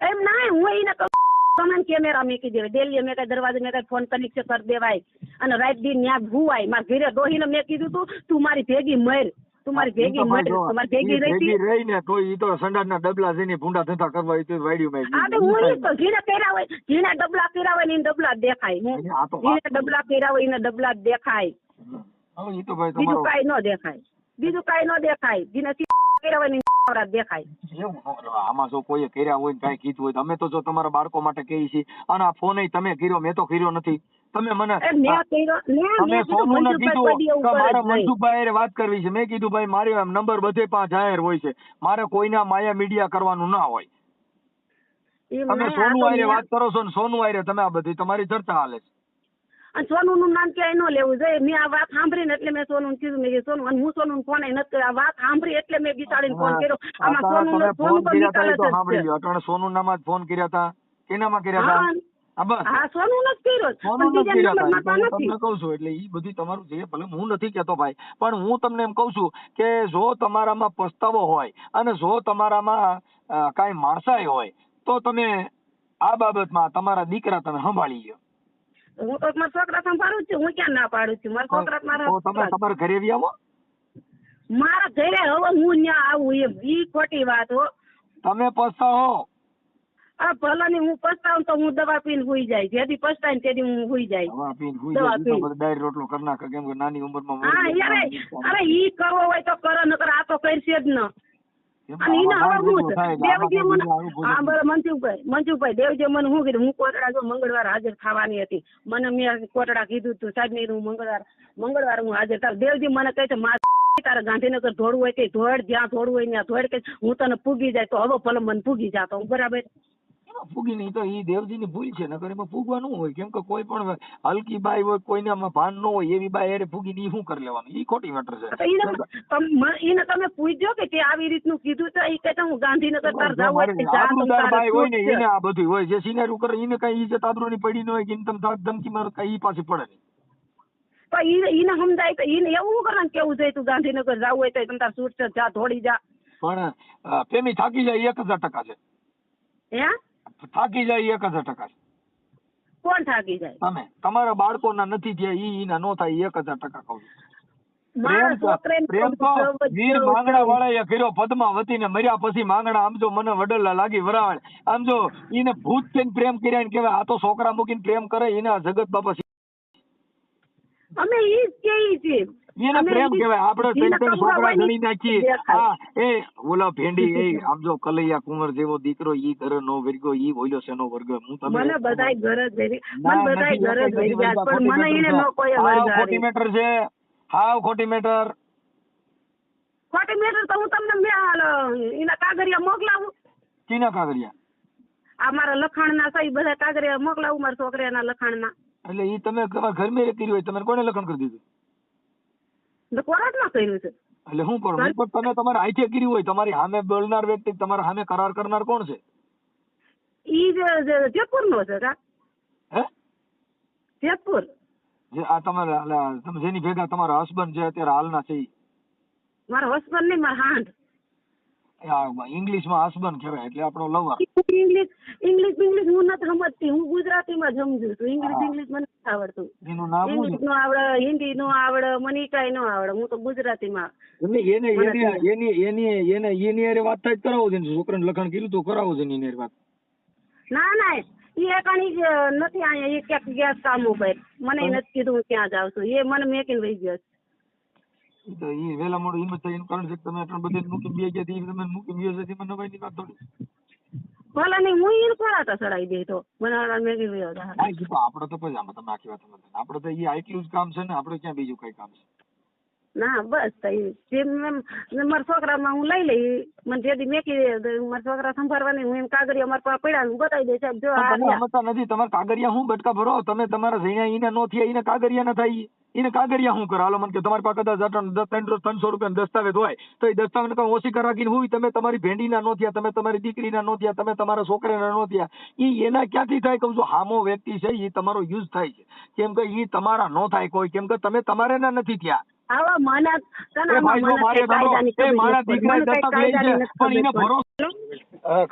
એમ ના, હું એને કહું કેમેરા મેકી દેવાય, ડેલી મેં કઈ દરવાજે મેં કઈ ફોન કનેક્શન કરી દેવાય અને રાત દી ત્યાં ભૂવાય. મારા ઘરે ડોહીને મેં કીધું તું મારી ભેગી મર, તું મારી ભેગી મર, તમારી ભેગી રહી ને તો ઈ તો સંડાસના ડબલા જઈને ભૂંડા ધંધા કરવા હોય તો વાડ્યું હા, તો હું તો ઘીને કર્યા હોય, ઘીના ડબલા કર્યા હોય ને એને ડબલા દેખાય. ઘીના ડબલા કર્યા હોય એને ડબલા દેખાય. બીજું કઈ ન દેખાય. ઘીના કર્યા હોય ને દેખાય. આમાં જો કોઈ કર્યા હોય ને કઈ કીધું હોય, અમે તો જો તમારા બાળકો માટે કહી છીએ. અને આ ફોન તમે કર્યો, મેં તો કર્યો નથી. તમે મને સોનું ને કીધું મારા મનસુખભાઈ વાત કરવી છે. મેં કીધું ભાઈ મારે નંબર બધે પાંચ જાહેર હોય છે, મારે કોઈના માયા મીડિયા કરવાનું ના હોય. તમે સોનું આરે વાત કરો છો ને સોનું આરે તમે આ બધી તમારી ચર્ચા હાલે છે. અને સોનુનું નામ ક્યાંય ન લેવું જોઈએ. મેં આ વાત સાંભળીને એટલે મેં સોનુને કીધું, મેં કીધું સોનુ, અને હું સોનુને ફોન નથી કર્યો, આ વાત સાંભળી એટલે મેં બિચારીને ફોન કર્યો. આમાં સોનુ તમે સોનુ ફોન તો કર્યા હતા નિકાલ એ તો જ સાંભળી છે. લ્યો. અટાણે સોનું નામાં જ ફોન કર્યા હતા, કેનામાં કર્યા હતા? હા હા બસ હા સોનુ નથી કર્યો, સોનું પણ નથી બીજા કર્યા હતા. નંબર એ તો મારતા હું નથી. તમને કહું છું એટલે ઈ બધું તમારું જે ભલે હું નથી કહેતો ભાઈ, પણ હું તમને એમ કહું છું કે જો તમારામાં પસ્તાવો હોય અને જો તમારામાં કાંઈ માણસાઈ હોય તો તમે આ બાબતમાં તમારા દીકરા તમે સંભાળી લ્યો. હું તો મારા છોકરા સંભાળું જ છું, હું ક્યાં ના પાડું છું. મારા છોકરા તો તમે મારા તમારા ઘરે આવી આવો. મારા ઘરે હવે હું ત્યાં આવું એમ ઈ ખોટી વાત હો. તમે પસ્તાવો આ ભલાની હું પસ્તાવું તો હું દવા પીને હુઈ જાય, જેથી પસ્તાય ને તેથી હું હુઈ જાય. હવા પીને હુઈ દવા જાય. ઈ તો પીને. બધો ડાયર રોટલો કરી નાખે, કેમ કે નાની ઉંમરમાં હા યાર, અરે ઈ કરવો હોય તો કરો, નકર આ તો કરશે જ ન. એમ અને એને આમાં હવે ડાયર હું રોટલો છે થાય એટલે આમાં દેવજી કઈ મને, બીજું આવું હા ભોજન બરાબર મનસુખભાઈ દેવજી મને શું કીધું, હું કોટડા જો મંગળવાર હાજર થવાની હતી, મને મેં કોટડા કીધું તું સાહેબ ને હું મંગળવાર હું હાજર થાવ. દેવજી મને કહે છે તારે ગાંધીનગર દોડવું હોય તે દોડ, જ્યાં દોડવું હોય ત્યાં દોડ, કે હું તને પૂગી જાય તો હવે ભલે મને પૂગી જાતો બરાબર. એમાં ફૂગી નહીં તો ઈ દેવજીની ભૂલ છે, નકર એમાં ફૂગવાનું હોય. કેમ કે કોઈ પણ હલકી બાઈ હોય, કોઈનામાં ભાન ન હોય, એવી બાઈ હારે ફૂગીને ઈ શું કરી લેવાનું? ઈ ખોટી મેટર છે. તો એને તમે પૂછજો કે તે આવી રીતનું કીધું છે, ઈ કહે હું ગાંધીનગર તાર જાવ હોય તો જા, તમ આબરૂદાર તારે બાઈ હોય ને છૂટ છે. એને આ બધું હોય. જે સિનેરું કરે એને કઈ ઇજ્જત આબરૂની પડી ન હોય કે એને તમે ધમકી મારો કઈ ઈ પાછી પડે નહીં. પણ ઈને સમજાય તો ઈને એવું શું કરવાનું કેવું જોઈએ તું ગાંધીનગર જાવ હોય તો તમ તાર છૂટ છે, જા દોડી જા. પણ પ્રેમી થાકી જાય 1000% છે. હે થાકી જાય 1000% છે. કોણ થાકી જાય? તમે તમારા બાળકોના નથી થયા ઈ ઈના નો થાય 1000% કહું છું. મારા છોકરાને પ્રેમ તો વીર માંગણા વાળાએ કર્યો પદ્માવતી ને, મર્યા પછી માંગણા આમ જો મને વડલા લાગી વરાળ. આમ જો ઈને ભૂત થઈને પ્રેમ કર્યા ને કહેવાય આ તો છોકરા મૂકીને પ્રેમ કરે એને આ જગત બાપા અમે ઈ જ કહીએ છીએ. એને પ્રેમ કહેવાય. આપણે ત્રણ છોકરા ગણી નાખીએ. હા એ ઓલા ભેંડી એ આમ જો કલૈયા કુંવર જેવો દીકરો ઈ ઘર નો વર્ગો ઈ બોલ્યો શેનો વર્ગ? હું તમે મને બધાય ગરજ વેરી, મને બધાય ગરજ વેરી જાય, પણ મને એને નો કોઈ વર્ગ ખોટી મેટર છે. હાવ ખોટી મેટર. ખોટી મેટર તો હું તમને એના કાગળિયા મોકલાવું. કીના કાગળિયા? આ મારા લખાણના છે, ઈ બધા કાગળિયા મોકલાવું મારા છોકરાના લખાણના. એટલે ઈ તમે તમારા ઘર મેં કર્યું હોય, તમે કોને લખણ કરી દીધું? કોર્ટમાં કર્યું છે. એટલે શું કરો? પણ તમે તમારા હાથે કર્યું હોય, તમારી સામે બોલનાર વ્યક્તિ તમારા સામે કરાર કરનાર કોણ છે? ઈ જેતપુરનો છે કા? હે જેતપુર. જે આ તમે જેની ભેગા તમારા હસબન્ડ જે અત્યારે હાલના છે ઈ? મારા હસબન્ડ નહીં, મારા હાંડ. ઇંગ્લિશમાં હસબન્ડ કહેવાય એટલે આપણો લવર. ઇંગ્લિશ હું નથી સમજતી, હું ગુજરાતીમાં સમજુ છું. ઇંગ્લિશ મને નથી આવડતું. એનું નામ શું ઇંગ્લિશ નો આવડે, હિન્દી નો આવડે, મને કાંઈ ન આવડે. હું તો ગુજરાતીમાં. એની હારે વાત થાય કરાવો છે ને? છોકરાને લખાણ કર્યું તો કરાવો છે ને એની હારે વાત? ના એ એકાણી નથી અહીંયા, એ ક્યાંક ગયા કામ ઉપર. મને નથી કીધું હું ક્યાં જાઉં છું. એ મને મેકીને વહી ગયો. તો ઈ વેલા મોડું હિંમત થાય એનું કારણ છે કે તમે આટલા બધે મૂકીને બે ગયા ઈ તમે મૂકીને ગયો છે મને નવાઈની વાત થોડી. ભલે નહીં, હું ઈને ખોળાતા ચડાવી દે તો મને મેકી ગયો. હા ઈ તો આપણે તો પછી આમાં તમે આખી વાત સમજતા. આપણે તો ઈ આટલું જ કામ છે ને, આપણે ક્યાં બીજું કઈ કામ છે? ના બસ મારા છોકરામાં હું લઈ લઈ. મને જેથી મેકી મારા છોકરા સંભાળવાની, હું એમ કાગળિયા મારા પાસે પડ્યા હું બતાવી દે સાહેબ જો આ રહ્યા. સમજતા નથી. તમારે કાગળિયા હું બટકા ભરો? તમે તમારા જઈને ઈને નો થયા એને કાગળિયા ના થાય. એને કાગળિયા શું કરો? હાલો મને કે તમારી પાસે કદાચ 300 રૂપિયા દસ્તાવેજ હોય તો એ દસ્તાવેજ કઈ ઓછી રાખીને હોય. તમે તમારી ભેંડીના નો થયા, તમે તમારી દીકરીના નો થયા, તમે તમારા છોકરાના નો થયા. ઈ એના ક્યાંથી થાય? કહું છું હામો વ્યક્તિ છે એ તમારો યુઝ થાય છે. કેમ કે ઈ તમારા નો થાય કોઈ, કેમ કે તમે તમારે ના નથી થયા. આવા મને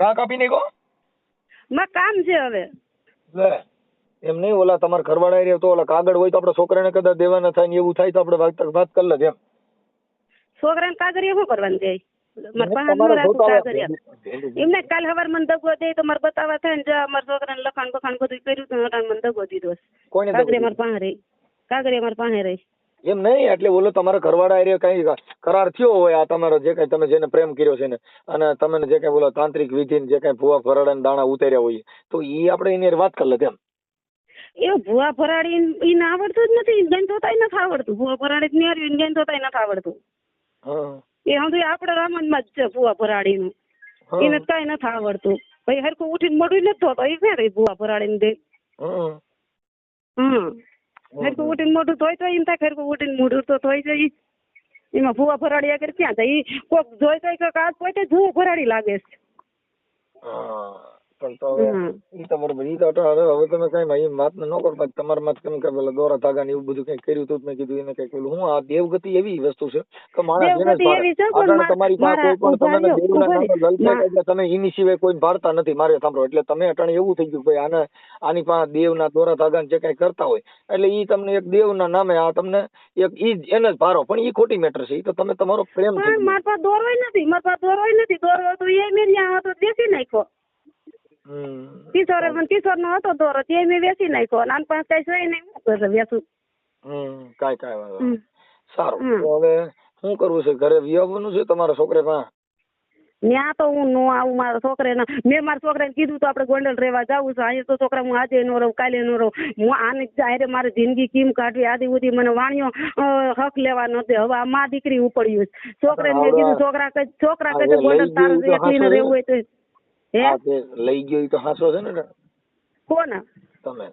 કા કાપી નાખો કામ છે હવે. એમ નહીં, ઓલા તમારા ઘરવાળા રે તો ઓલા કાગળ હોય તો આપણે છોકરાને કદાચ દેવાના થાય ને એવું થાય તો આપણે વાત કરી લે. એમ છોકરાને કાગળિયા શું કરવાનું જાય? એમને કાલ સવાર મને દગો દે તો મારે બતાવવા થાય ને, મારા છોકરાને લખાણ બખાણ બધું કર્યું હતું, મને દગો દીધો. કાગળિયા મારા પાસે રહી, કાગળિયા મારા પાસે રહી. એમ નહીં, એટલે ઓલો તમારા ઘરવાળા એરિયા કઈ કરાર થયો હોય આ તમારો જે કઈ તમે જેને પ્રેમ કર્યો છે ને, અને તમે જે કઈ બોલો તાંત્રિક વિધિ જે કઈ ભૂવા ફરાડા દાણા ઉતાર્યા હોય તો ઈ આપણે એની વાત કરી લે. એમ એ ભૂવા ફરાડી એને આવડતું જ નથી, ગણ થતા નથી આવડતું. ભૂવા ફરાડી જ નહીં ગણ થતા નથી આવડતું. એ હજુ આપડે રામનમાં જ છે ભૂવા ફરાડી નું, એને કઈ નથી આવડતું. ભાઈ હરખું ઉઠીને મોડું નથી થતો, એ ક્યાં રહી ભૂવા ફરાડી ને દે. ખરકું ઉઠીને મોઢું ધોઈ તો એમ થાય ખરકું ઉઠીને મોઢું તો ધોઈ જાય એમાં ભૂવા ભરાડી આગળ ક્યાં થાય ઈ કોક જોઈ તો કાચ પોતે ભૂવો ભરાડી લાગે છે. હા પણ તો ઈ તો બરોબર. ઈ તો હવે તમે કઈ વાત ન કરો પણ તમારા માં કેમ કે પેલા દોરા ધાગા ને એવું બધું કઈ કર્યું હતું મેં કીધું એને કઈ પેલું હું આ દેવગતિ એવી વસ્તુ છે કે માણસ જેને દેવગતિ એવી છે પણ આગળ તમારી પાસે કોઈ પણ તમે દેવના નામે લલચાય એટલે તમે એની સિવાય કોઈ ભારતા નથી મારે સાંભળો એટલે તમે અટાણે એવું થઈ ગયું ભાઈ આની પાસે દેવના દોરા ધાગા જે કઈ કરતા હોય એટલે ઈ તમને એક દેવના નામે આ તમને એક ઈ એને જ ભારો પણ ઈ ખોટી મેટર છે. ઈ તો તમે તમારો પ્રેમ છે. પણ મારા પાસે દોરોય નથી, મારા પાસે દોરોય નથી. દોરો હતો એ મેં ત્યાં હતો વેચી નાખ્યો. કિશોર નો હતો દોરો તે મેં વેચી નાખ્યો. નાન પાસે કઈ છે નહીં, હું કરે વેચું. કાંઈ વાંધો સારું. તો હવે શું કરવું છે? ઘરે વિયાવવાનું છે તમારા છોકરે પાસે? ત્યાં તો હું નો આવું મારા છોકરે મેં મારા છોકરાને કીધું તો આપણે ગોંડલ રહેવા જવું છે. અહીંયા તો છોકરા હું આજે નો રહું, કાલે નો રહું. હું આને જાહેર મારી જિંદગી કેમ કાઢવી આદિ ઉદી મને વાણિયો હક લેવા નથી. હવે આ માં દીકરી ઉપડ્યું છે. છોકરાને મેં કીધું છોકરા કહે ગોંડલ તારે એકલીને રહેવું હોય તો લઈ ગયો તો હાસો છે ને? કોણ તમે?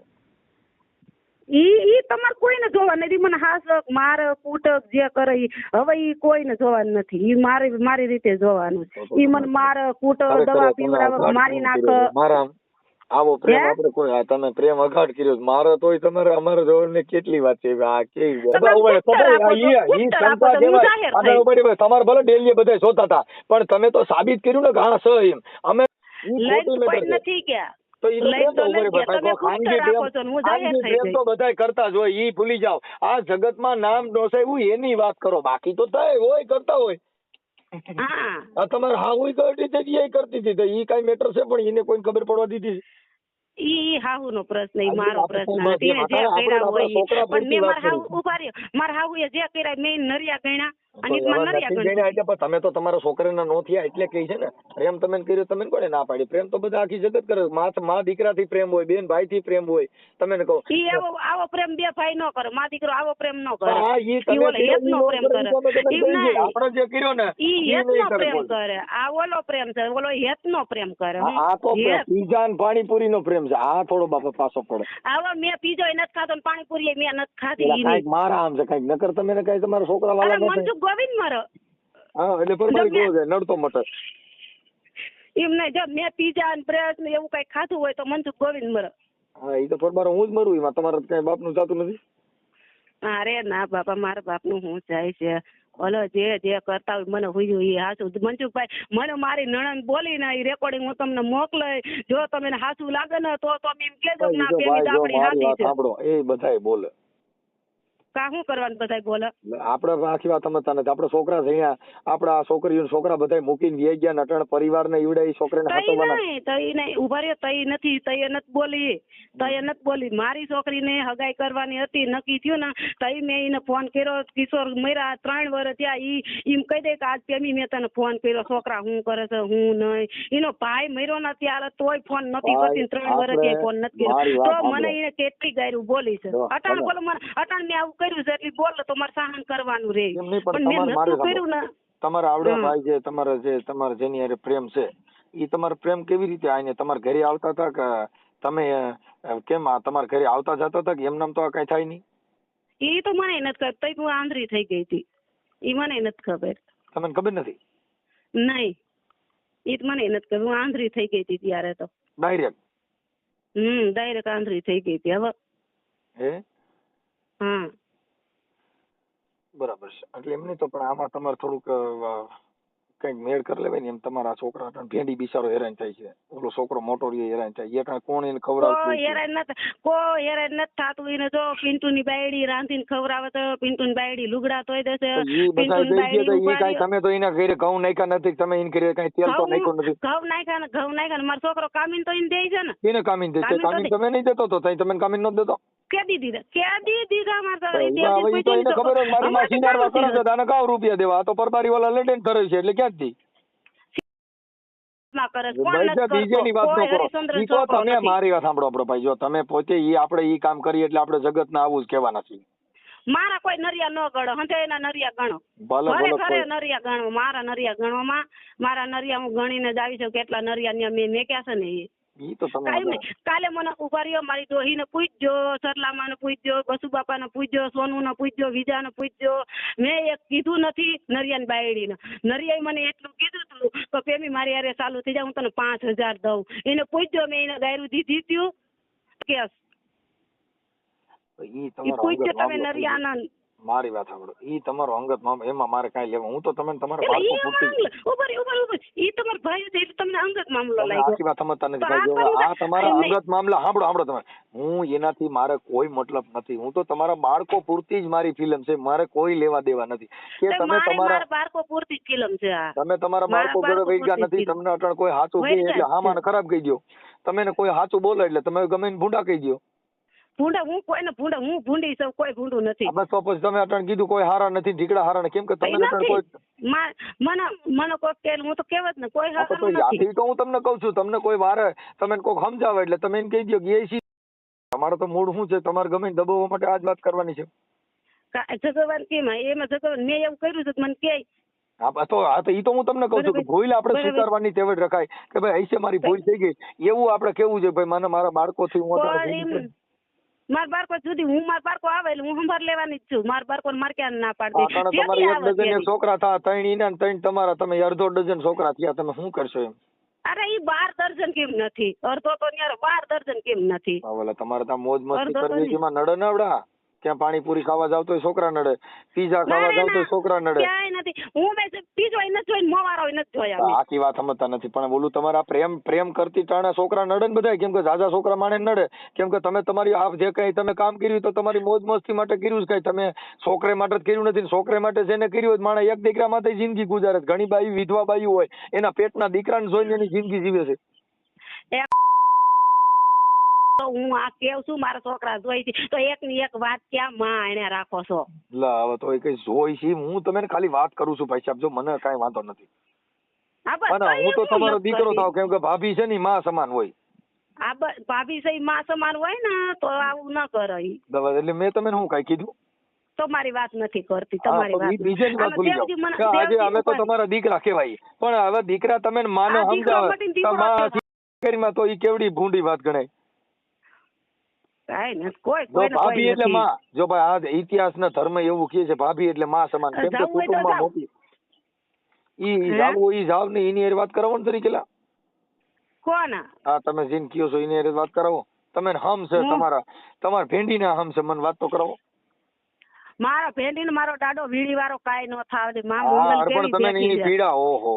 ઈ તમારે કોઈને જોવા નથી. મને હાસક મારે કૂટક જે કરે હવે ઈ કોઈને જોવાનું નથી. ઈ મારી રીતે જોવાનું છે. ઈ મને મારે કૂટક દવા પીવડાવે મારી નાખ. મારા આવો પ્રેમ આપણે કોઈ તમે પ્રેમ અગાઢ કર્યો મારો તોય તમારે અમારે જોડને કેટલી વાત છે. આ કેવી તમારે ભલે ડેલી બધા જોતા હતા પણ તમે તો સાબિત કર્યું ને ઘણા સ એમ અમે નથી ગયા તો બધા કરતા જ હોય. ઈ ભૂલી જાવ. આ જગતમાં નામ નોંધાયું એની વાત કરો. બાકી તો થાય હોય કરતા હોય. આ તમારે હા હું કરતી હતી એ કરતી હતી ઈ કઈ મેટર છે પણ એને કોઈ ખબર પડવા દીધી? ઈ હાહુ નો પ્રશ્ન ઈ મારો પ્રશ્ન નથી. જે કર્યા હોય પણ મેં મારા હાહુ ઉભા રહ્યો. મારા હાહુ એ જે કર્યા મેં નરિયા ગણ્યા અને નરિયા ગણ્યા. એટલે તમે તો તમારા છોકરાના નો થયા એટલે કહી છે ને પ્રેમ તમે કર્યો તમે કોને ના પાડી? પ્રેમ તો બધા આખી જગત કરે. માં દીકરાથી પ્રેમ હોય, બેન ભાઈ થી પ્રેમ હોય. તમે કહો ઈ આવો પ્રેમ બે ભાઈ નો કરે, માં દીકરો આવો પ્રેમ નો કરે. હા ઈ તમે હેત નો પ્રેમ કરે. આપણે જે કર્યો ને ઈ હેત નો પ્રેમ કરે. આ ઓલો પ્રેમ છે, ઓલો હેત નો પ્રેમ કરે. આ તો પીઝા ને પાણીપુરી નો પ્રેમ છે. આ થોડો બાપા પાછો પડે. આવા મેં પીઝો નથી ખાતો ને પાણીપુરી મેં નથી ખાધી. મારા આમ છે કઈક નકર તમે કઈ તમારા છોકરા વાળા મનસુખ ગોવિંદ મારો. હા એટલે પરમારી ગયો છે નડતો મટર. એમ નહીં જો મેં પીઝા ને બ્રેડ ને એવું કઈ ખાધું હોય તો મનસુખ ગોવિંદ મરો. હા એ તો પરમારો હું જ મરું. એમાં તમારે કઈ બાપ નું જાતું નથી? અરે ના બાપા મારા બાપ નું હું જાય છે. ઓલો જે કરતા હોય મને હુયું એ હાસું. મનસુખભાઈ મને મારી નણંદ બોલી ને એ રેકોર્ડિંગ હું તમને મોકલાય. જો તમે હાસું લાગે ને તો તમે એમ કેજો ના પેલી આપણી હાથી છે. સાંભળો એ બધાય બોલે. કા શું કરવાનું બધા બોલે? આપડે આખી વાત સમજતા નથી. આપડે છોકરા છે અહીંયા આપડા છોકરીઓ છોકરા બધા મૂકીને વ્યાઈ ગયા નટણ પરિવાર ને ઈવડે છોકરાને તઈ નહીં ઉભા રહ્યો. તઈ નથી તઈ નથી બોલી. મારી છોકરીને હગાઈ કરવાની હતી નક્કી થયું ને તઈ મેં એને ફોન કર્યો. કિશોર મર્યા 3 વર્ષ થયા. ઈ એમ કહી દે કે આજ પેમી મેં તને ફોન કર્યો. છોકરા હું કરે છે હું નહીં. એનો ભાઈ મર્યો ને ત્યારે તોય ફોન નથી કરતી. 3 વર્ષ થયા ફોન નથી કર્યો. તો મને એને કેટલી ગાયરું બોલી છે. અટાણ બોલો મને અટાણ મેં આવું કર્યું છે એટલે બોલ તો મારે સહન કરવાનું રે. પણ મેં નતું કર્યું ને. તમારા આવડા ભાઈ છે તમારે જેની હારે પ્રેમ છે ઈ તમારો પ્રેમ કેવી રીતે આઈને તમારા ઘરે આવતા હતા કે તમે કેમ તમારા ઘરે આવતા જતા હતા કે એમ નામ તો કઈ થાય નહીં? ઈ તો મને નથી ખબર. તઈ હું આંધળી થઈ ગઈ હતી. ઈ મને નથી ખબર. તમને ખબર નથી? નહીં ઈ તો મને નથી ખબર. હું આંધળી થઈ ગઈ હતી ત્યારે તો ડાયરેક્ટ. ડાયરેક્ટ આંધળી થઈ ગઈ હતી. હવે હા બરાબર છે. એટલે એમ નહીં તો પણ આમાં તમારે થોડુંક કઈક મેળ કરી લેવાય ને એમ. તમારા છોકરા ભેંડી બિચારો હેરાન થાય છે. ઓલો છોકરો મોટો રહ્યો હેરાન થાય. એ કોણ એને ખવડાવતું? હેરાન નથી થતું. એને જો પિન્ટુ ની બાયડી રાંધીને ખવડાવે તો પિન્ટુ ની બાયડી લુગડા ધોઈ દેશે. તમે તો એના ઘરે ઘઉં નાખ્યા નથી. તમે એને ઘરે કઈ તેલ તો નાખ્યું નથી. ઘઉં નાખ્યા મારો છોકરો કામીન તો એને દે છે ને. એને કામીન દે છે? કામીન તમે નહીં દેતો તો તમે કામીન નથી દેતો? કેદી દીધા મારા ખબર હોય મારી માં સિનારવા કરે છે તને કાવ રૂપિયા દેવા? તો પરબારી વાળા લડે ધરે છે એટલે ક્યાં થી બીજેની વાત ન કરો. ઈ તો તમે મારી વાત સાંભળો આપણો ભાઈ. જો તમે પોતે આપણે ઈ કામ કરીએ એટલે આપણે જગત ને આવું જ કહેવાના છીએ. મારા કોઈ નરિયા ન ગણો. હંતે એના નરિયા ગણો. ભલે નરિયા ગણો. મારા નરિયા ગણવામાં મારા નરિયા હું ગણીને જ આવી છું કેટલા નરિયા મેં મેક્યા છે ને એ. ઈ તો તમે કાંઈ નહીં. કાલે મને ઉભા રહ્યો, મારી ડોહીને પૂછજો, સરલામાને પૂછજો, બસુબાપાને પૂછજો, સોનુને પૂછજો, વિજાને પૂછજો. મેં એક કીધું નથી નરિયાની બાયડીને. નરિયાએ મને એટલું કીધું તું કે પેમી મારી હારે ચાલુ થઈ જાય, હું તને 5000 દઉં. એને પૂછજો, મેં એને ગાયરું દીધી ત્યું કેસ. ઈ ઈ તમારો પૂછજો અંગત તમે મામલો. નરિયાના. મારી વાત સાંભળો, ઈ તમારો અંગત મામલો, એમાં મારે કાંઈ લેવા. હું તો તમે તમારા એટલે બાળકો ઈ પૂરતી ઉભા ઈ તમારો ભાઈ છે એટલે તમને અંગત મામલો તમે લાગ્યો. આખી વાત સમજતા નથી તો ભાઈ. જો આ આ તમારા નહીં. અંગત મામલા સાંભળો તમે. હું એનાથી મારે કોઈ મતલબ નથી. હું તો તમારા બાળકો પૂરતી જ મારી ફિલ્મ છે, મારે કોઈ લેવા દેવા નથી. કે તમે તમારા મારા બાળકો પૂરતી ફિલ્મ છે આ. તમે તમારા મારા બાળકો જોડે બાળકો વહી ગયા પૂરતી નથી. ફિલ્મ. તમને અટણ કોઈ સાચું કહે વહી એટલે ગયા હામાને ખરાબ કહી દો. તમે ને કોઈ સાચું બોલે એટલે તમે ગમે ને ભૂંડા કહી દો. ભૂંડા હું કોઈને ભૂંડા હું ભૂંડી છું, કોઈ ભૂંડું નથી. બસ તો પછી તમે અટણ કીધું કોઈ હારા નથી, ઢીકડા હારા નથી. કેમ કે તમે અટણ નથી. કોઈ મને કોઈ કે હું તો કહેવત ને કોઈ હા, તો હારું યાથી નથી. તો હું તમને કહું છું. તમને કોઈ વારે તમે કોઈક સમજાવે એટલે તમે એને કહી દો કે એ તમારો તો મૂળ શું છે, તમારે ગમે દબાવવા માટે આ જ વાત કરવાની છે. જગવાન કેમ એમાં જગવાન મેં એવું કર્યું છે મને કે હા તો ઈ તો હું તમને કહું છું કે ભૂલ આપણે બરાબર. સ્વીકારવાની ટેવ રખાય કે ભાઈ હશે મારી ભૂલ થઈ ગઈ, એવું આપણે કેવું છે ભાઈ મને મારા બાળકોથી હું પણ એમ મારા બાળકો સુધી હું મારા બાળકો આવે એટલે હું સંભાળ લેવાની જ છું. મારા બાળકો મારે ક્યાં ના પાડતી. તમારે એક ડઝન એક છોકરા થયા, 3 ઈના ને 3 તમારા, તમે અડધો ડઝન છોકરા થયા, તમે શું કરશો એમ? અરે ઈ 12 દર્જન કેમ નથી? અડધો તો ન્યારે 12 દર્જન કેમ નથી? ઓલા તમારે ત્યાં મોજ મસ્તી અડધો તો કરવી છે, નહીં. એમાં નડે નવડા. ક્યાં પાણીપુરી ખાવા જાવ તો છોકરા નડે, પીઝા ખાવા જાવ તો છોકરા નડે. ક્યાંય નથી. હું બે પીજો નથી જોઈને મોવારો નથી જોયા મેં. આખી વાત સમજતા નથી. પણ બોલું તમારા પ્રેમ કરતી ટાણા છોકરા નડે ને બધા. કેમ કે ઝાઝા છોકરા માણે નડે. કેમ કે તમે તમારી આ જે કઈ તમે કામ કર્યું તો તમારી મોજ મસ્તી માટે કર્યું છે. કઈ તમે છોકરે માટે જ કર્યું નથી. છોકરે માટે જેને કર્યું હોય માણે એક દીકરા માટે જિંદગી ગુજારે. ઘણી બાઈ વિધવા બાઈ હોય એના પેટના દીકરાને જોઈને એની જિંદગી જીવે છે. તો હું આ કેવું છું મારા છોકરા જોઈ છે તો એક ની એક વાત ક્યાં માં એને રાખો છો? લા હવે તો એ કઈ જોઈ છે. હું તમને ખાલી વાત કરું છું ભાઈ સાહેબ. જો મને કઈ વાંધો નથી. હા બસ અને હું તો એમ તમારો નથી દીકરો કરવી. થાવ. કેમ કે ભાભી છે ને માં સમાન હોય. હા બસ ભાભી સહી માં સમાન હોય ને તો આવું ન કરે ઈ. એટલે મેં તમને શું કઈ કીધું? તમારી વાત નથી કરતી. હા, તમારી તો વાત ઈ બીજાની વાત ભૂલી જાઓ. કે આજે અમે તો તમારા દીકરા કહેવાય. પણ હવે દીકરા તમે માને આ દીકરો સમજાવે મટીને તો દીકરો માં કહેવાય. કરીમાં તો ઈ કેવડી ભૂંડી વાત ગણાય. કાંઈ નથી. કોઈ જો કોઈને ભાભી કોઈ એટલે નથી. માં. જો ભાઈ આ ઇતિહાસના ધર્મ એવું કહે છે ભાભી એટલે માં સમાન. કેમ કે જાવું હોય તો કુટુંબમાં જાવ. મોટી ઈ જાવું ઈ જાવ ને એની હારે વાત કરાવો ને તરીકે લા. કોણ? હા તમે જીન કયો છો એની હારે વાત કરાવો. તમે હમ છે તમારા ભેંડીના હમ છે. મને વાત તો કરાવો. મારા ભેંડીને મારો દાડો વીડી વાળો કાંઈ ન થાવ. માં હા મંગલ પણ કેવી તમે બેઠી એની છે. પીડા ઓહો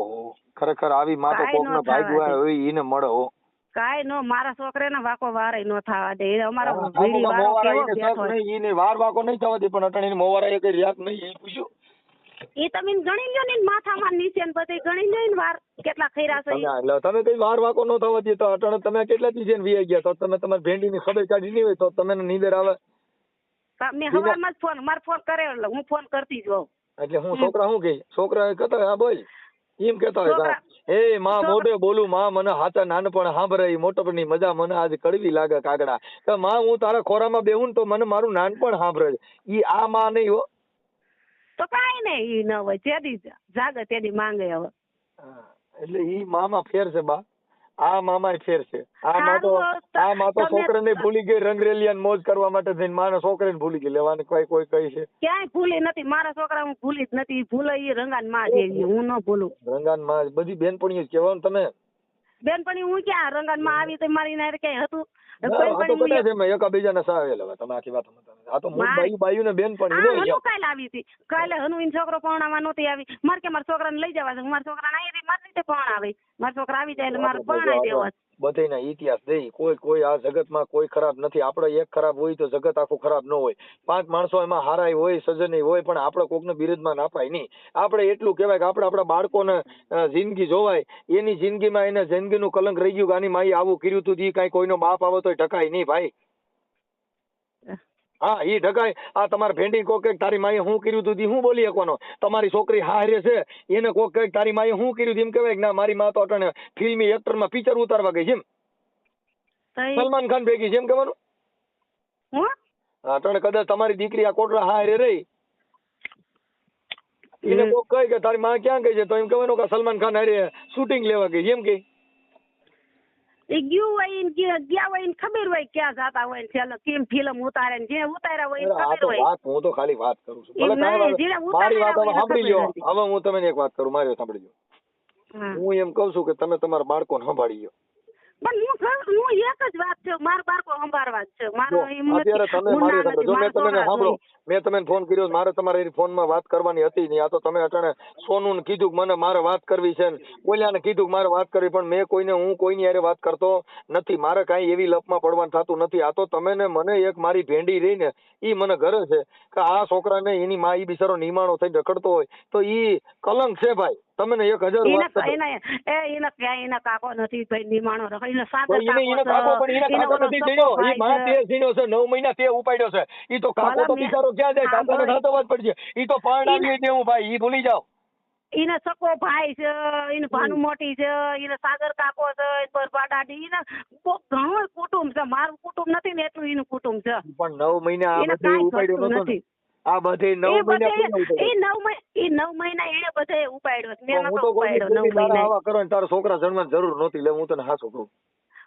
ખરેખર આવી માં તો કાંઈ કોકનો ન થવા ભાગ્ય દે. હોય એને મળે હો. કાંઈ નો મારા છોકરાને વાકો વારે ન થવા દે. એ અમારો હા, વીડી વાળો મોવારા કેવો એને બેઠો શક છે. નહીં, એને વાર વાકો નહીં થવા દે. પણ અટાણે એને મોવારા એ કઈ રિયાક નહીં એ પૂછ્યું. એ તમે ગણી લ્યો ને માથામાં નીચે ને બધે ગણી લ્યો ને વાર કેટલા ખૈરા છે ઈ. એટલે તમે કઈ વાર વાકો ન થવા દે તો અટાણે તમે કેટલા દી જઈને વી ગયા તો તમે તમારી ભેંડીની ખબર કાઢી નહીં હોય તો તમે નીંદર આવે. મેં હવારમાં જ મારે ફોન કરે એટલે હું ફોન કરતી જ હોઉં. એટલે હું છોકરા શું કહે? છોકરા કહેતા હા બોલ એમ કેતા હોય છોકરા- એ માં મોઢે બોલું માં મને હાચા નાનપણ સાંભળે મોટપણની મજા મને આજ કડવી લાગે કાગડા. કે માં હું તારા ખોરામાં બેહું ને તો મને મારું નાનપણ સાંભળે. ઈ આ માં નહીં હો. તો કાંઈ નહીં ઈ ન હોય તેદી જાગે તેદી માંગે હવે. એટલે ઈ મામા ફેર છે બા. આ મામા ફેર છે. આ માં તો તમે- છોકરાને ભૂલી ગઈ રંગરેલિયા મોજ કરવા માટે થઈને માને છોકરાને ભૂલી ગઈ લેવાને કોઈ કહી છે. ક્યાંય ભૂલી નથી. મારા છોકરા હું ભૂલી જ નથી. ભૂલે ઈ રંગાન માં જેવી હું ન ભૂલું. રંગાન માં બધી બેનપણીઓ જ કહેવાનું તમે. બેનપણી હું ક્યાં રંગાન માં આવી તો મારી નારે ક્યાંય હતું? આ તો કદાચ એમ એકાબીજાને સાવેલ હવે તમે આખી વાત સમજતા નથી. આ તો મૂળ બાયું ને બેનપણી હોય હનુ કાલે આવી હતી. કાલે હનુ ઈન છોકરો પરણાવવા નહોતી આવી. મારે કે મારા છોકરાને લઈ જવા છે. મારા છોકરાને અહીંયાથી મારી રીતે પરણાવે. મારા છોકરા આવી જાય એટલે મારે પરણાવી દેવા છે. બધાના ઇતિહાસ દઈ કોઈ આ જગતમાં કોઈ ખરાબ નથી. આપણે એક ખરાબ હોય તો જગત આખું ખરાબ ન હોય. 5 માણસો એમાં હારાય હોય સજ્જન હોય પણ આપણે કોકને બિરુદમાં નાપાય નહીં. આપણે એટલું કહેવાય કે આપણે આપણા બાળકોને જિંદગી જોવાય. એની જિંદગીમાં એને જિંદગીનું કલંક રહી ગયું કે આની માઈ આવું કર્યું તું ઈ કાંઈ કોઈનો બાપ આવે તો ઢકાય નહીં ભાઈ. હા ઈ ઢકાય. આ તમારે ભેંડી કોક કઈક તારી માએ શું કર્યું તું હું બોલી શકવાનો? તમારી છોકરી હારે છે એને કોક કઈક તારી માએ શું કર્યું એમ કહેવાય કે ના મારી માં તો અટાણે ફિલ્મી એક્ટરમાં પિક્ચર ઉતારવા ગઈ છે એમ. સલમાન ખાન ભેગી છે એમ કહેવાનું. અટાણે કદાચ તમારી દીકરી આ કોટડા હારે રહી એને કોક કહે કે તારી માં ક્યાં ગઈ છે તો એમ કહેવાનું કે સલમાન ખાન હારે શૂટિંગ લેવા ગઈ એમ કે. એ ગયું હોય ને ગયા હોય ને ખબર હોય ક્યાં જાતા હોય ને છેલ્લે કેમ ફિલ્મ ઉતારે ને જે ઉતાર્યા હોય અરે આ ખબર તો હોય. વાત હું તો ખાલી વાત કરું છું. ભલે એમ કાંઈ નહીં, વાંધો જેને નહીં. મારી વાત ઉતાર્યા હવે હોય એને સાંભળી લ્યો. ખબર હવે હું તમને એક વાત કરું, મારી વાત સાંભળી લ્યો. હા. હું એમ કઉ છું કે તમે તમારા બાળકોને સંભાળી લ્યો. પણ હું એક જ વાત છે, મારા બાળકો સંભાળવા જ છે. મારો એમ નથી, અત્યારે તમે હું મારી ના સાંભળો. નથી, જો મેં મારા તમને છોકરા સાંભળો, જોઈ. મેં તમને ફોન કર્યો, મારે તમારા ફોનમાં વાત કરવાની હતી નહીં. આ તો તમે અટાણે સોનુને કીધું કે મને મારે વાત કરવી છે ને ઓલિયાને કીધું કે મારે વાત કરવી, પણ મેં હું કોઈની હારે વાત કરતો નથી. મારે કાંઈ એવી લપમાં પડવાનું થતું નથી. આ તો તમે ને મને એક મારી ભેંડી રહી ને ઈ મને ઘરે છે કે આ છોકરાને એની માં ઈ બિચારો નિમાણો થઈને રખડતો હોય તો ઈ કલંક છે ભાઈ. તમે ને 1000 વાત કરો. એના કાકો નથી ભાઈ, નિમાણો રખે. એને તો સાગર એને કાકો પણ એને કાકો નથી ઝીણ્યો. ઈ માં તે ઝીણ્યો છે, 9 મહિના તે ઉપાડ્યો છે. ઈ તો કાકો તો બિચારો ક્યાં જાય? કાકોને થતો વાત પડશે. ઈ તો પરણાવી દેવું ભાઈ, ઈ ભૂલી જાઓ. એને સકો ભાઈ છે, એને ભાનુ મોટી છે, એને સાગર કાકો છે, પરબા દાદી, એને ઘણું કુટુંબ છે. મારું કુટુંબ નથી ને એટલું એનું કુટુંબ છે. પણ 9 મહિના આ એને બધે કાંઈ ઉપાડ્યો ઘટતું નતો ને. નથી. આ બધે 9 મહિના કેમ ઉપાડ્યો? એ 9 મહિના એને બધે ઉપાડ્યો છે. મેં હું નતો તો કોઈ ઉપાડ્યો 9 તારા મહિના. આવા કરો ને તારા છોકરા જન્મવાની જરૂર નહોતી. લે હું તને હાચું કહું.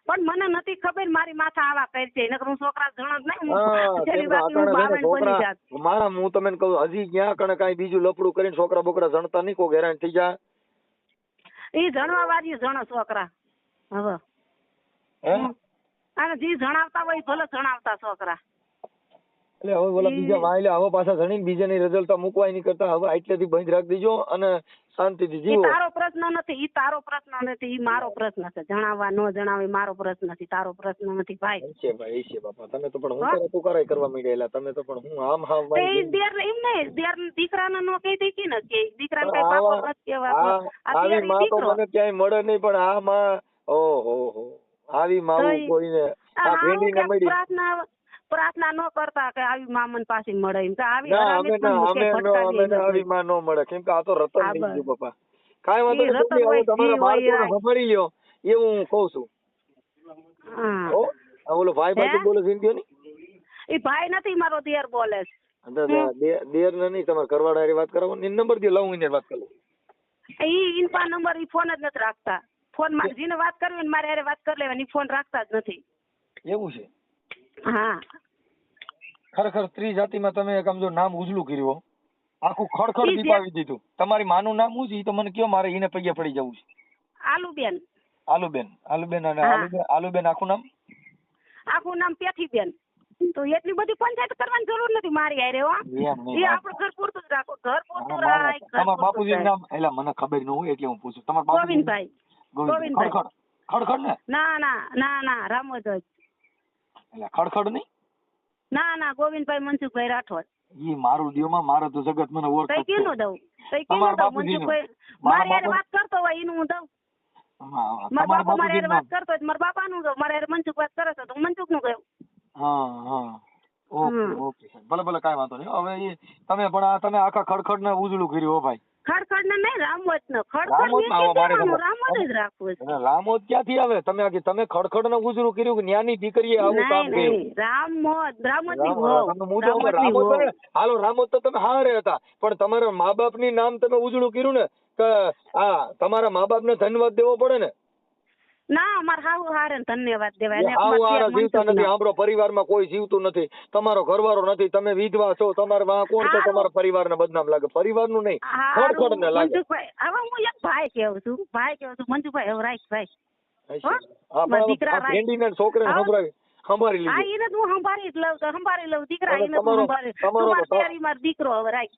પણ મને નથી ખબર મારી માથા આવા કરી છે. નકર હું છોકરા જણ જ નહીં. હા, હું છેલ્લી કેમ બાકી હું આટાણે છે ને બાવન બની છોકરા જાત. મારા હું તમને કહું હજી ક્યાં કણે કાંઈ બીજું લફડું કરીને છોકરા બોકરા જણતા નહીં, કોઈ હેરાન થઈ જાય. એ જણવા વાળી જણો છોકરા હવે. હે અને જે જણાવતા હોય ભલે જણાવતા છોકરા. એટલે હવે બોલા બીજા વાયલે હવે પાછા જણીને બીજાની રજલતા મૂકવાય નહીં કરતા. હવે આટલેથી બંધ રાખી દેજો અને શાંતિથી એ જીવો. તારો પ્રશ્ન નથી, ઈ તારો પ્રશ્ન નથી, ઈ મારો પ્રશ્ન છે. જણાવવા ન જણાવે મારો પ્રશ્ન નથી, તારો પ્રશ્ન નથી ભાઈ. છે ભાઈ, છે બાપા. તમે તો પણ હું કરે તુકારાય કરવા માંડ્યા. તમે તો પણ હું આમ હાવ તો ઈ દેર એમ નહીં, દેર દીકરાને નો કહી દે કે ને કે દીકરાને કઈ પાપો નથી કહેવાતો. આવી અત્યારે માં તો દીકરો મને ક્યાંય મળે નહીં, પણ આ માં ઓહો આવી માવું કોઈને આ ભેંડીને મળી. પ્રાર્થના ન કરતા કે આવી મામન પાસે મળે એમ કે આવી ના હરામી અમે આવી માં ન મળે. કેમ કે આ તો રતન થઈ ગયું બાપા. કાંઈ વાંધો નહીં. તમે હવે તમારા બાળકોને સંભાળી લ્યો એવું હું કહું છું. હો આ ઓલો ભાઈ પાછું બોલે છે ને એ ભાઈ નથી, મારો દેર બોલે છે. દેર ને નહીં, તમારે ઘરવાળા હારે વાત કરાવો ને નંબર દે, લઉં એને વાત કરું. ઈ ઇનપા નંબર ઈ ફોન જ નથી રાખતા. ફોન માં જેને વાત કરવી ને મારે હારે વાત કરી લેવાની, ફોન રાખતા જ નથી. એવું છે? હા, ખરેખર સ્ત્રી જાતિમાં તમે એક આમ જો નામ ઉજળું કર્યું, આખું ખડખડ દીપાવી દીધું. તમારી માનું નામ શું છે ઈ તો મને કયો, મારે એને પૈયા પડી જવું છે. આલુબેન. આલુબેન અને આલુબેન આખું નામ? આખું નામ પેથીબેન. તો એટલી બધી પંચાયત કરવાની જરૂર નથી મારી હારે. હો એ આપણું ઘર પૂરતું જ રાખો, ઘર પૂરતું રાખ. તમારા બાપુજી નામ એટલે મને ખબર ન હોય એટલે હું પૂછું. તમારા બાપુ ગોવિંદભાઈ. ખડખડ ને? ના રામોદ જ. એટલે ખડખડ નહીં? ના ગોવિંદભાઈ મનસુખભાઈ રાઠોડ. ઈ મારું દિયોમાં મારે તો જગત મને ઓળખે. કઈ કેનું દઉં? મનસુખભાઈ મારી હારે વાત કરતો હોય એનું હું દઉં. મારા બાપા મારી હારે વાત કરતો હોય મારા બાપાનું દઉં. મારી હારે મનસુખ વાત કરે છે તો હું મનસુખનું કહું. હા ઓકે ભલે કાંઈ વાંધો નહીં. હવે એ તમે પણ આ તમે આખા ખડખડ ને ઉજળું કર્યું હો ભાઈ. ખડખડ ને નહીં, રામોદ ને. ખડખડ રામોદ જ રાખવું છે. રામોદ ક્યાંથી આવે? તમે ખડખડ ને ઉજળું કર્યું કે ન્યાની દીકરીએ આવું કામ કર્યું? રામોદ ની વહુ. હાલો રામોદ તો તમે હારે હતા, પણ તમારા મા બાપ ની નામ તમે ઉજળું કર્યું ને કે આ તમારા મા બાપ ને ધન્યવાદ દેવો પડે ને. ના અમારા હાહુ હારે ધન્યવાદ દેવાય. જીવતા નથી. આપણો પરિવારમાં કોઈ જીવતું નથી. તમારો ઘરવાળો નથી. તમે વિધવા છો. તમારે વાં કોણ છે? તમારા પરિવારને બદનામ લાગે. પરિવારનું નહીં, ખડખડ ને લાગે. હવે હું એક ભાઈ કેવું છું મંજુભાઈ. હવે રાખ ભાઈ. છોકરાને સંભાળી હા એને હું સંભાળી લઉં દીકરા. એને સંભાળી મારો દીકરો. હવે રાખ.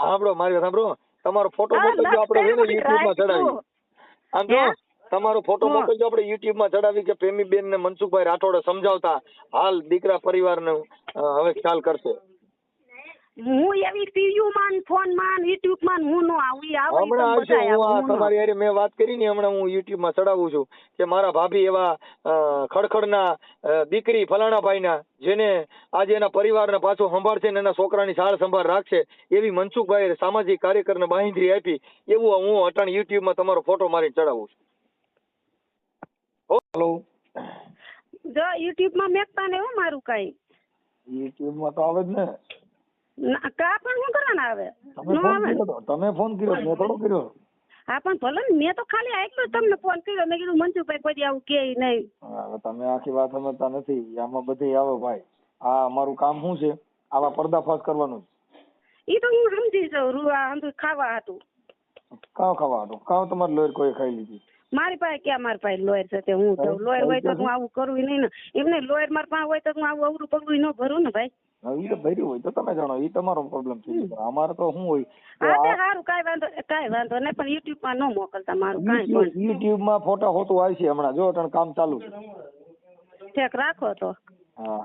સાંભળો મારી વાત સાંભળો. તમારો ફોટો મોકલજો, આપણે યુટ્યુબ માં ચડાવી. આમ જો તમારો ફોટો મોકલજો, આપણે યુટ્યુબ માં ચડાવી કે પ્રેમીબેન ને મનસુખભાઈ રાઠોડે સમજાવતા હાલ દીકરા પરિવારને હવે ખ્યાલ કરશે. હું એવી ટીવી માં ફોન માં યુટ્યુબ માં હું નો આવું. હમણાં તમારી હારે મેં વાત કરી ને, હમણાં હું યુટ્યુબ માં ચડાવું છું કે મારા ભાભી એવા ખડખડના દીકરી ફલાણા ભાઈ ના જેને આજે એના પરિવારને પાછું સંભાળશે ને એના છોકરાની સાળ સંભાળ રાખશે એવી મનસુખભાઈ સામાજિક કાર્યકરને બાંહેધરી આપી. એવું હું અટાણ યુટ્યુબ માં તમારો ફોટો મારી ચડાવું છું. હેલો જો યુટ્યુબ માં મેકતા ને એવું મારું કઈ યુટ્યુબ માં તો આવે જ ને. કા પણ શું કરવાના આવે? તમે ફોન કર્યો મેં થોડો કર્યો. હા પણ ભલે ને મેં તો ખાલી આટલું જ તમને ફોન કર્યો મેં કીધું મનસુખભાઈ કોઈ દી આવું કે નહીં. હવે તમે આખી વાત સમજતા નથી આમાં બધી આવે ભાઈ. આ અમારું કામ શું છે આવા પર્દાફાશ કરવાનું. ઈ તો હું સમજી જાઉં રૂવા સમજુ ખાવા હતું. કાં ખાવા હતું કાં તમારે લોહી કોઈ ખાઈ લીધી. મારી પાસે ક્યાં મારી પાસે લોયર છે તે હું જાઉં લોયર હોય તો હું આવું કરવું નહીં ને એમને લોયર મારી પાસે હોય તો હું આવું અવરું પગલું ન ભરું ને ભાઈ. હવે ઈ તો ભર્યું હોય તો તમે જાણો ઈ તમારો પ્રોબ્લેમ છે. અમારે તો શું હોય હા તે સારું કાંઈ વાંધો નહીં પણ યુટ્યુબ માં ન મોકલતા મારું કાંઈ પણ. યુટ્યુબ માં ફોટા હોતું આવે છે હમણાં જો કામ ચાલુ છે. ઠેક રાખો તો. હા.